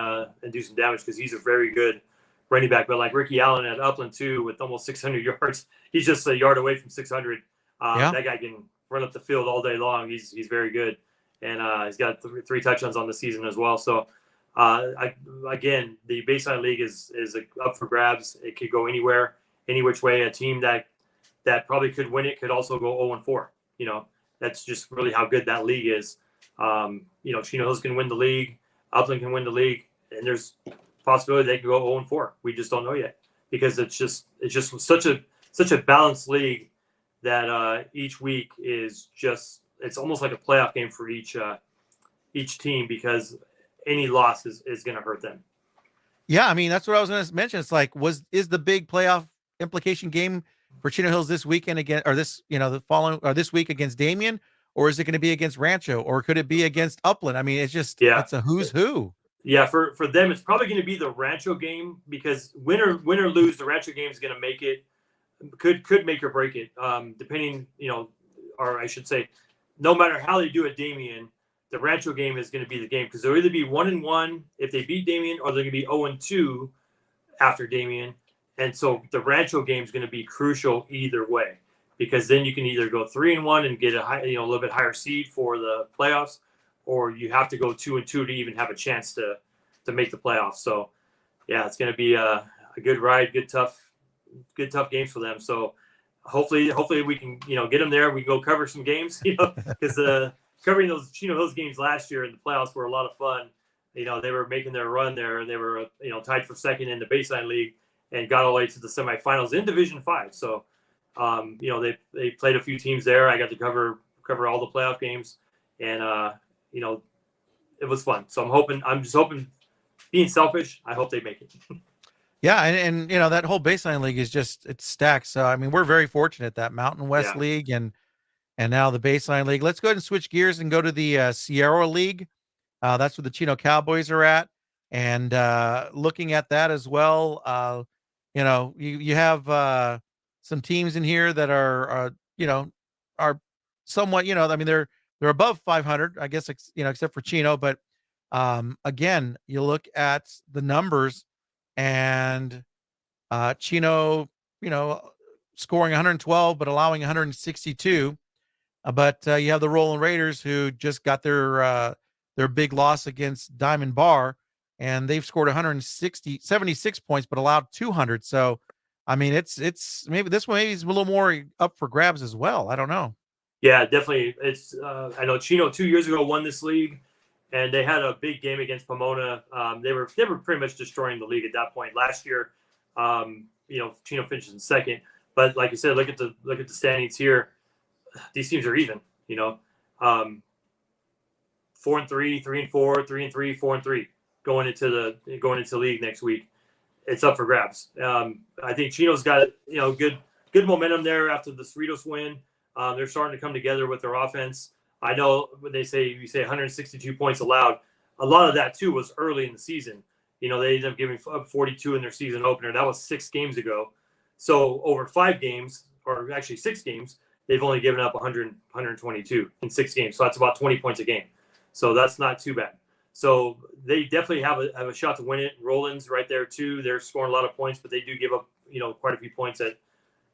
do some damage because he's a very good running back. But like Ricky Allen at Upland too, with almost 600 yards, he's just a yard away from 600. That guy can run up the field all day long. He's very good, and he's got 3 touchdowns on the season as well. So again, the baseline league is up for grabs. It could go anywhere, any which way. A team that probably could win it could also go 0-4. You know, that's just really how good that league is. Chino Hills can win the league, Upland can win the league, and there's a possibility they can go 0-4. We just don't know yet because it's just such a balanced league that each week is just, it's almost like a playoff game for each team because any loss is going to hurt them. Yeah, I mean, that's what I was going to mention. It's like, is the big playoff implication game for Chino Hills this weekend again, or this, this week against Damien, or is it going to be against Rancho, or could it be against Upland? I mean, it's just, it's a who's who. Yeah, for them, it's probably going to be the Rancho game because win or lose, the Rancho game is going to make it. Could make or break it, depending, or I should say, no matter how they do it, Damien, the Rancho game is going to be the game because they'll either be 1-1 if they beat Damien, or they're going to be 0-2 after Damien, and so the Rancho game is going to be crucial either way because then you can either go 3-1 and get a little bit higher seed for the playoffs, or you have to go 2-2 to even have a chance to make the playoffs. So, yeah, it's going to be a good ride, good tough games for them. So hopefully we can, get them there. We can go cover some games, because covering those Chino Hills games last year in the playoffs were a lot of fun. They were making their run there. They were, tied for second in the baseline league and got all the way to the semifinals in Division 5. So, they played a few teams there. I got to cover all the playoff games, and it was fun. So I'm just hoping, being selfish, I hope they make it. Yeah, and that whole baseline league is just, it's stacked. So I mean, we're very fortunate that Mountain West League and now the baseline league. Let's go ahead and switch gears and go to the Sierra League. That's where the Chino Cowboys are at. And looking at that as well, you have some teams in here that are somewhat, I mean, they're above 500, I guess, except for Chino. But again, you look at the numbers. And Chino, scoring 112, but allowing 162. But you have the Rolling Raiders who just got their big loss against Diamond Bar, and they've scored 76 points, but allowed 200. So, I mean, it's maybe this one maybe is a little more up for grabs as well. I don't know. Yeah, definitely. It's I know Chino 2 years ago won this league. And they had a big game against Pomona. They were pretty much destroying the league at that point. Last year, Chino finished in second. But like you said, look at the standings here. These teams are even. 4-3, 3-4, 3-3, 4-3 going into the league next week. It's up for grabs. I think Chino's got good momentum there after the Cerritos win. They're starting to come together with their offense. I know when you say 162 points allowed, a lot of that too was early in the season. They ended up giving up 42 in their season opener. That was 6 games ago. So over 5 games, or actually 6 games, they've only given up 122 in 6 games. So that's about 20 points a game. So that's not too bad. So they definitely have a shot to win it. Roland's right there too. They're scoring a lot of points, but they do give up, quite a few points at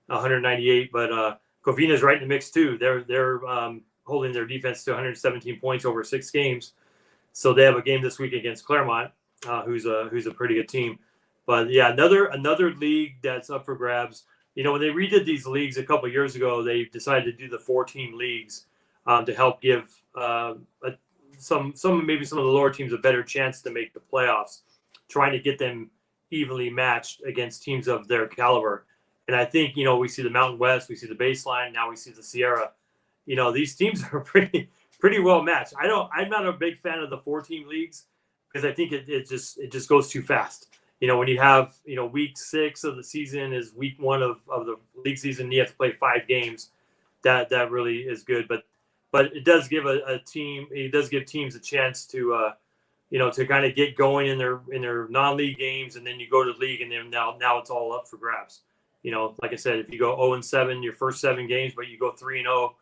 198. But Covina's right in the mix too. They're holding their defense to 117 points over 6 games. So they have a game this week against Claremont, who's a pretty good team. But yeah, another league that's up for grabs. You know, when they redid these leagues a couple of years ago, they decided to do the 4-team leagues to help give some of the lower teams a better chance to make the playoffs, trying to get them evenly matched against teams of their caliber. And I think, you know, we see the Mountain West, we see the Baseline, now we see the Sierra. You know, these teams are pretty well matched. I'm not a big fan of the 4-team leagues because I think it just goes too fast. You know, when you have, you know, week 6 of the season is week 1 of the league season, you have to play 5 games. That really is good. But it does give teams a chance to you know, to kind of get going in their non-league games, and then you go to the league, and then now it's all up for grabs. You know, like I said, if you go 0-7 your first 7 games, but you go 3-0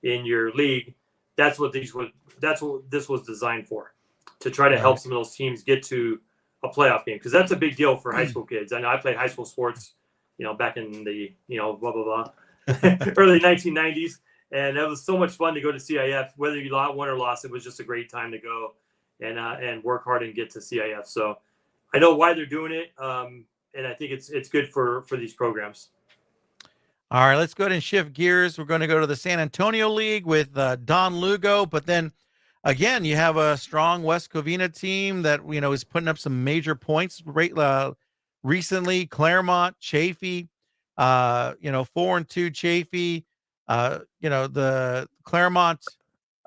in your league, that's what this was designed for, to try to help some of those teams get to a playoff game, because that's a big deal for high school kids. I know I played high school sports, you know, back in the, you know, blah blah blah early 1990s, and it was so much fun to go to CIF. Whether you won or lost, it was just a great time to go and work hard and get to CIF. So I know why they're doing it, and I think it's good for these programs. All right, let's go ahead and shift gears. We're going to go to the San Antonio League with Don Lugo, but then again, you have a strong West Covina team that, you know, is putting up some major points recently. Claremont, Chaffee, you know, 4-2 Chaffee, you know, the Claremont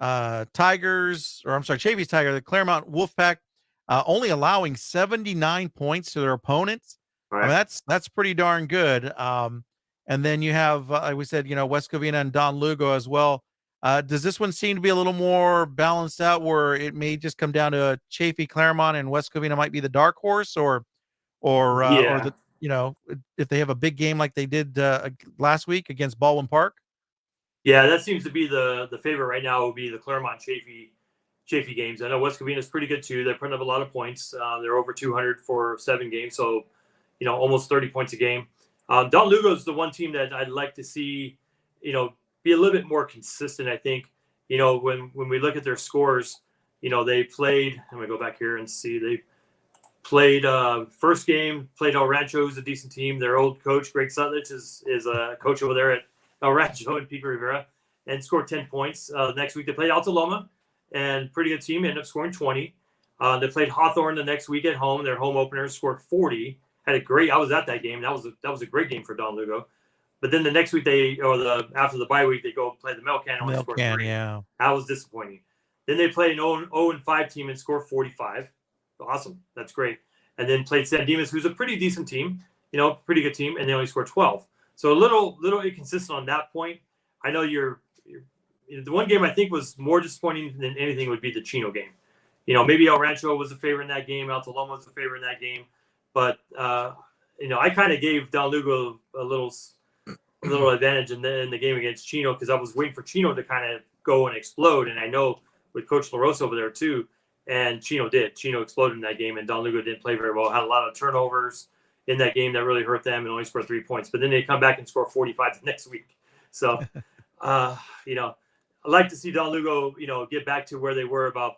Tigers, or I'm sorry, Chaffee's Tiger, the Claremont Wolfpack, only allowing 79 points to their opponents. Right. I mean, that's pretty darn good. And then you have, like we said, you know, West Covina and Don Lugo as well. Does this one seem to be a little more balanced out, where it may just come down to Chaffee, Claremont, and West Covina might be the dark horse, or the, you know, if they have a big game like they did last week against Baldwin Park? Yeah, that seems to be the favorite right now. Will be the Claremont Chaffee games. I know West Covina is pretty good too. They're putting up a lot of points. They're over 200 for 7 games, so, you know, almost 30 points a game. Don Lugo is the one team that I'd like to see, you know, be a little bit more consistent. I think, you know, when we look at their scores, you know, they played, I'm going to go back here and see, they played first game, played El Rancho, who's a decent team. Their old coach, Greg Sutledge, is a coach over there at El Rancho in Pico Rivera, and scored 10 points. Next week they played Alta Loma, and pretty good team, ended up scoring 20. They played Hawthorne the next week at home. Their home opener scored 40. I was at that game. That was a great game for Don Lugo. But then the next week after the bye week, they go play the Melcan, only scored 3. Yeah. That was disappointing. Then they played an 0-5 team and scored 45. Awesome. That's great. And then played San Dimas, who's a pretty decent team, you know, pretty good team, and they only scored 12. So a little inconsistent on that point. I know the one game I think was more disappointing than anything would be the Chino game. You know, maybe El Rancho was a favorite in that game. Alta Loma was a favorite in that game. But, you know, I kind of gave Don Lugo a little advantage in the game against Chino, because I was waiting for Chino to kind of go and explode. And I know with Coach LaRosa over there too, and Chino did. Chino exploded in that game, and Don Lugo didn't play very well. Had a lot of turnovers in that game that really hurt them, and only scored 3 points. But then they come back and score 45 the next week. So, you know, I'd like to see Don Lugo, you know, get back to where they were about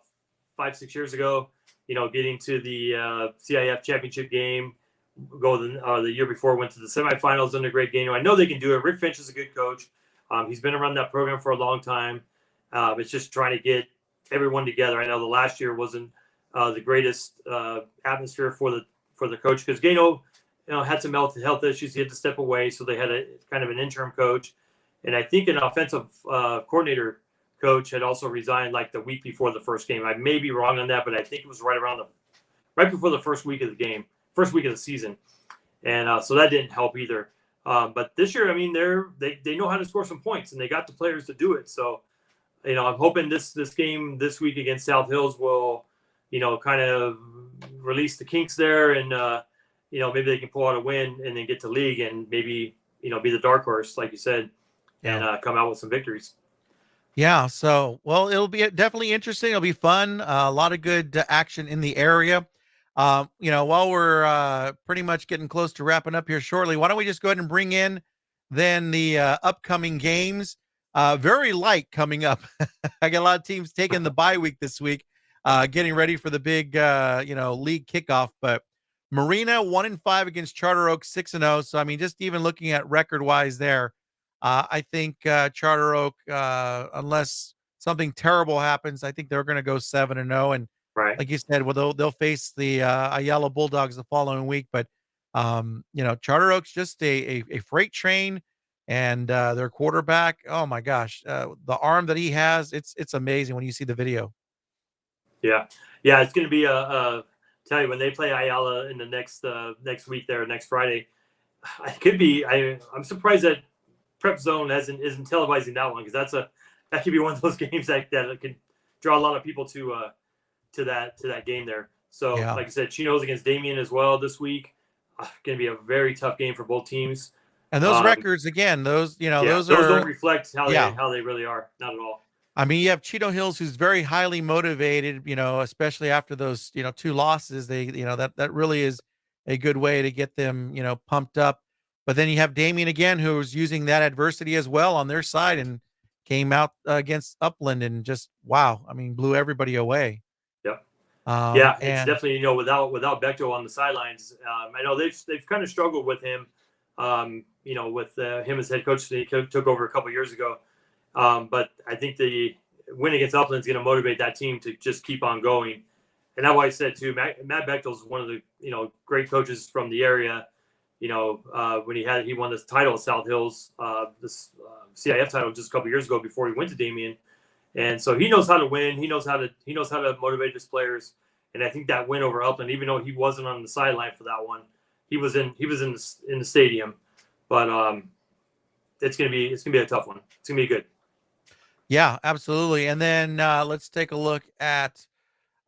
5-6 years ago. You know, getting to the CIF championship game, the year before, went to the semifinals, done a great game. I know they can do it. Rick Finch is a good coach. He's been around that program for a long time. It's just trying to get everyone together. I know the last year wasn't the greatest atmosphere for the coach, because Gano, you know, had some health issues. He had to step away, so they had a kind of an interim coach. And I think an offensive coordinator coach had also resigned like the week before the first game. I may be wrong on that, but I think it was right before the first week of the season. And so that didn't help either. But this year, I mean, they know how to score some points, and they got the players to do it. So, you know, I'm hoping this game this week against South Hills will, you know, kind of release the kinks there, and you know, maybe they can pull out a win and then get to league and maybe, you know, be the dark horse, like you said, and come out with some victories. Yeah. So, well, it'll be definitely interesting. It'll be fun. A lot of good action in the area. You know, while we're pretty much getting close to wrapping up here shortly, why don't we just go ahead and bring in than the upcoming games. Very light coming up. I got a lot of teams taking the bye week this week, getting ready for the big, league kickoff. But Marina 1-5 against Charter Oak, 6-0. So I mean, just even looking at record wise there, I think Charter Oak, unless something terrible happens, I think they're going to go 7-0. And Right. like you said, well, they'll face the Ayala Bulldogs the following week. But Charter Oak's just a freight train, and their quarterback. Oh my gosh, the arm that he has, it's amazing when you see the video. Yeah, it's going to be tell you when they play Ayala in the next week there, next Friday. It could be. I'm surprised that Prep Zone isn't televising that one, because that could be one of those games that could draw a lot of people to that game there. So like I said, Chino's against Damien as well this week. Going to be a very tough game for both teams. And those records again, those those don't reflect how they really are. Not at all. I mean, you have Chino Hills, who's very highly motivated, especially after those, 2 losses. They, that really is a good way to get them, pumped up. But then you have Damien again, who's using that adversity as well on their side, and came out against Upland and just, wow. I mean, blew everybody away. Yep. It's definitely, without Bechtel on the sidelines. I know they've kind of struggled with him, with him as head coach. He took over a couple years ago. But I think the win against Upland is going to motivate that team to just keep on going. And that's why I said too, Matt Bechtel's one of the, great coaches from the area. When he won this title at South Hills, this CIF title just a couple years ago before he went to Damien. And so he knows how to win. He knows how to motivate his players. And I think that win over Upland, even though he wasn't on the sideline for that one, he was in the stadium. But it's gonna be a tough one. It's gonna be good. Yeah, absolutely. And then let's take a look at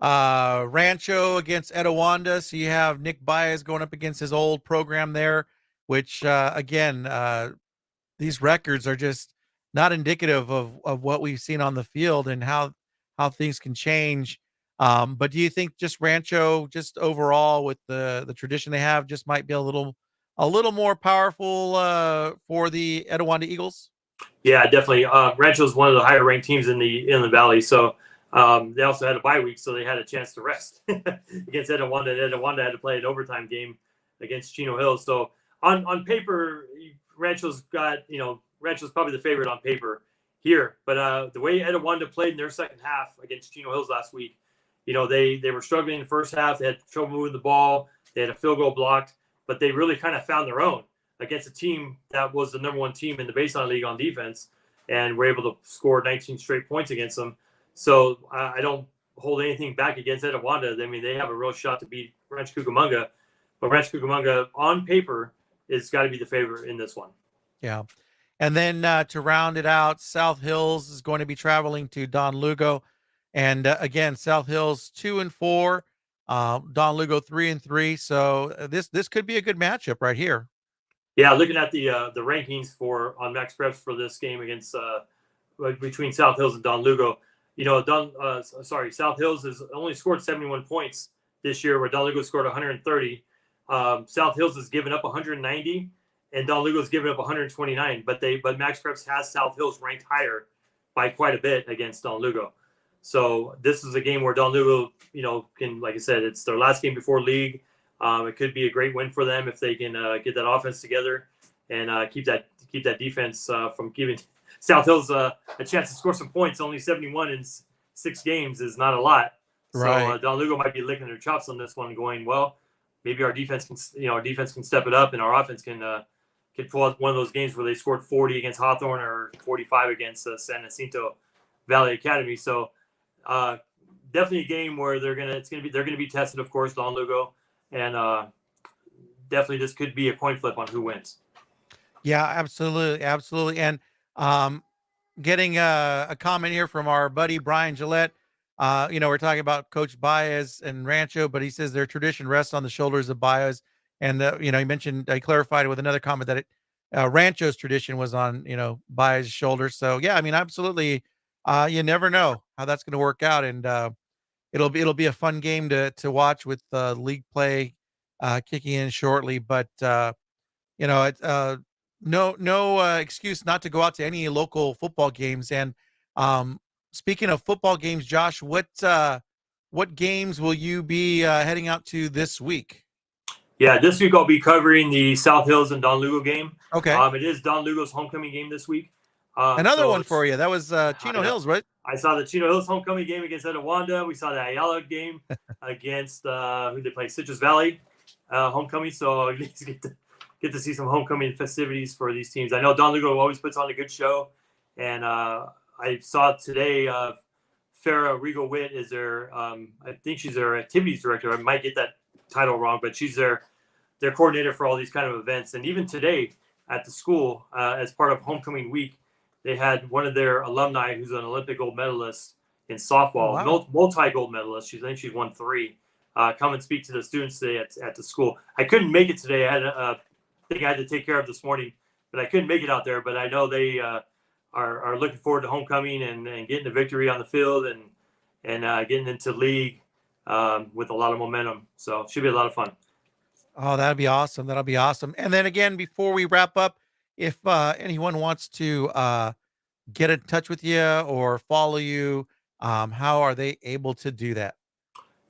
Rancho against Etiwanda. So you have Nick Baez going up against his old program there, which again, these records are just not indicative of what we've seen on the field and how things can change. But do you think just Rancho, just overall with the tradition they have, just might be a little more powerful for the Etiwanda Eagles? Yeah, definitely. Rancho is one of the higher ranked teams in the valley. So they also had a bye week, so they had a chance to rest against Etiwanda. And Etiwanda had to play an overtime game against Chino Hills. So on paper, Rancho's probably the favorite on paper here. But the way Etiwanda played in their second half against Chino Hills last week, they were struggling in the first half. They had trouble moving the ball. They had a field goal blocked, but they really kind of found their own against a team that was the number 1 team in the Baseline League on defense, and were able to score 19 straight points against them. So I don't hold anything back against Etiwanda. I mean, they have a real shot to beat Rancho Cucamonga, but Rancho Cucamonga on paper is got to be the favorite in this one. Yeah. And then to round it out, South Hills is going to be traveling to Don Lugo. And again, South Hills 2-4, Don Lugo 3-3. So this could be a good matchup right here. Yeah, looking at the rankings on Max Preps for this game against between South Hills and Don Lugo, South Hills has only scored 71 points this year, where Don Lugo scored 130. South Hills has given up 190, and Don Lugo has given up 129. But Max Preps has South Hills ranked higher by quite a bit against Don Lugo. So this is a game where Don Lugo, can, like I said, it's their last game before league. It could be a great win for them if they can get that offense together and keep that defense from giving South Hills a chance to score some points. Only 71 in 6 games is not a lot. Right. So Don Lugo might be licking their chops on this one, going, well, maybe our defense can step it up, and our offense can pull out one of those games where they scored 40 against Hawthorne or 45 against San Jacinto Valley Academy. So definitely a game where they're gonna be tested, of course, Don Lugo. And definitely this could be a coin flip on who wins. Yeah, absolutely. Absolutely. And getting a comment here from our buddy Brian Gillette. We're talking about Coach Baez and Rancho, but he says their tradition rests on the shoulders of Baez. And, he clarified with another comment that Rancho's tradition was on, Baez's shoulders. So, yeah, I mean, absolutely. You never know how that's going to work out. And it'll be a fun game to watch with league play kicking in shortly. But no excuse not to go out to any local football games. And speaking of football games, Josh, what games will you be heading out to this week? Yeah, this week I'll be covering the South Hills and Don Lugo game. Okay. It is Don Lugo's homecoming game this week. Another one for you. That was Chino Hills, right? I saw the Chino Hills homecoming game against Etowanda. We saw the Ayala game against who they play, Citrus Valley homecoming. So you get to see some homecoming festivities for these teams. I know Don Lugo always puts on a good show, and I saw today Farrah Regal Witt is their I think she's their activities director. I might get that title wrong, but she's their coordinator for all these kind of events. And even today at the school, as part of homecoming week, they had one of their alumni who's an Olympic gold medalist in softball, multi-gold medalist. I think she's won 3. Come and speak to the students today at the school. I couldn't make it today. I had a thing I had to take care of this morning, but I couldn't make it out there. But I know they are looking forward to homecoming and getting the victory on the field and getting into league with a lot of momentum. So it should be a lot of fun. Oh, that'll be awesome. That'll be awesome. And then again, before we wrap up, if anyone wants to get in touch with you or follow you, how are they able to do that?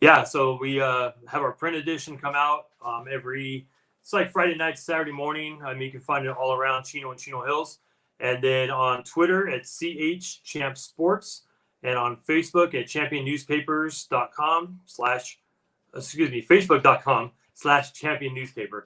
Yeah, so we have our print edition come out it's like Friday night, Saturday morning. You can find it all around Chino and Chino Hills. And then on Twitter at CHChampSports and on Facebook at Facebook.com/championnewspaper.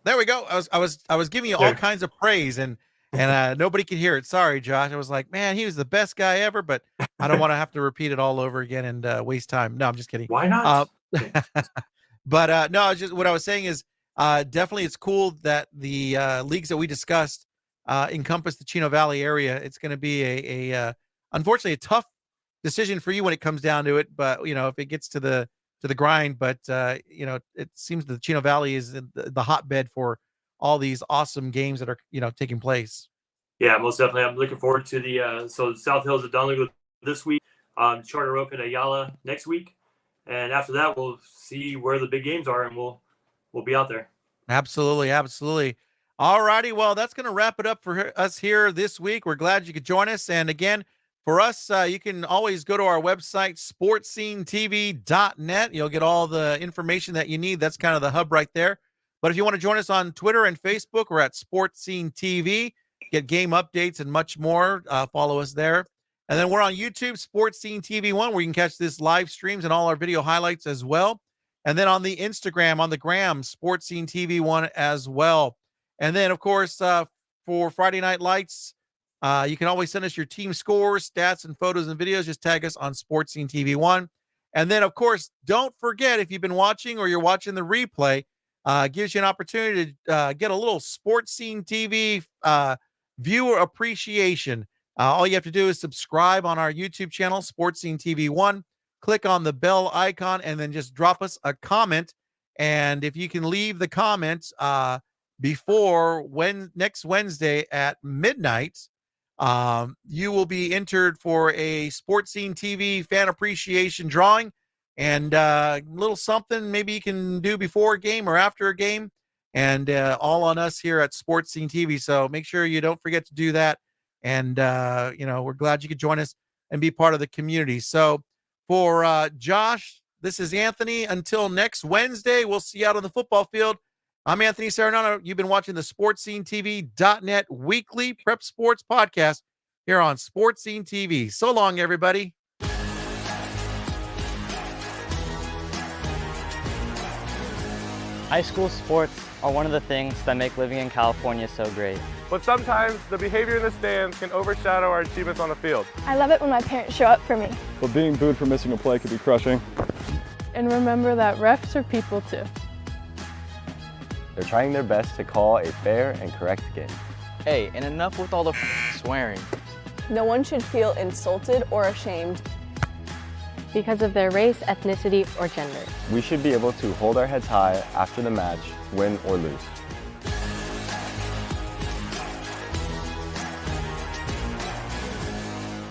There we go. I was giving you all kinds of praise and nobody could hear it. Sorry, Josh. I was like, man, he was the best guy ever, but I don't want to have to repeat it all over again and waste time. No, I'm just kidding. Why not? But no, what I was saying is definitely it's cool that the leagues that we discussed encompass the Chino Valley area. It's going to be a unfortunately a tough decision for you when it comes down to it. But if it gets to the grind, but it seems that the Chino Valley is the hotbed for all these awesome games that are taking place. Yeah, most definitely. I'm looking forward to the South Hills of Don Lugo this week, Charter Oak at Ayala next week, and after that we'll see where the big games are, and we'll be out there. Absolutely. All righty, well, that's going to wrap it up for us here this week. We're glad you could join us, and again, for us, you can always go to our website, sportscenetv.net. You'll get all the information that you need. That's kind of the hub right there. But if you want to join us on Twitter and Facebook, we're at SportsSceneTV. Get game updates and much more. Follow us there. And then we're on YouTube, SportsSceneTV1, where you can catch this live streams and all our video highlights as well. And then on the Instagram, on the gram, SportsSceneTV1 as well. And then, of course, for Friday Night Lights, you can always send us your team scores, stats, and photos and videos. Just tag us on SportsSceneTV1. And then, of course, don't forget, if you've been watching or you're watching the replay, gives you an opportunity to get a little Sports Scene TV viewer appreciation. All you have to do is subscribe on our YouTube channel, Sports Scene TV1. Click on the bell icon and then just drop us a comment. And if you can leave the comment before next Wednesday at midnight, you will be entered for a Sports Scene TV fan appreciation drawing, and a little something maybe you can do before a game or after a game, and all on us here at Sports Scene TV. So make sure you don't forget to do that. And we're glad you could join us and be part of the community. So for Josh, this is Anthony. Until next Wednesday, we'll see you out on the football field. I'm Anthony Serenano. You've been watching the SportsSceneTV.net weekly prep sports podcast here on Sports Scene TV. So long, everybody. High school sports are one of the things that make living in California so great. But sometimes the behavior in the stands can overshadow our achievements on the field. I love it when my parents show up for me. But being booed for missing a play could be crushing. And remember that refs are people too. They're trying their best to call a fair and correct game. Hey, and enough with all the swearing. No one should feel insulted or ashamed because of their race, ethnicity, or gender. We should be able to hold our heads high after the match, win or lose.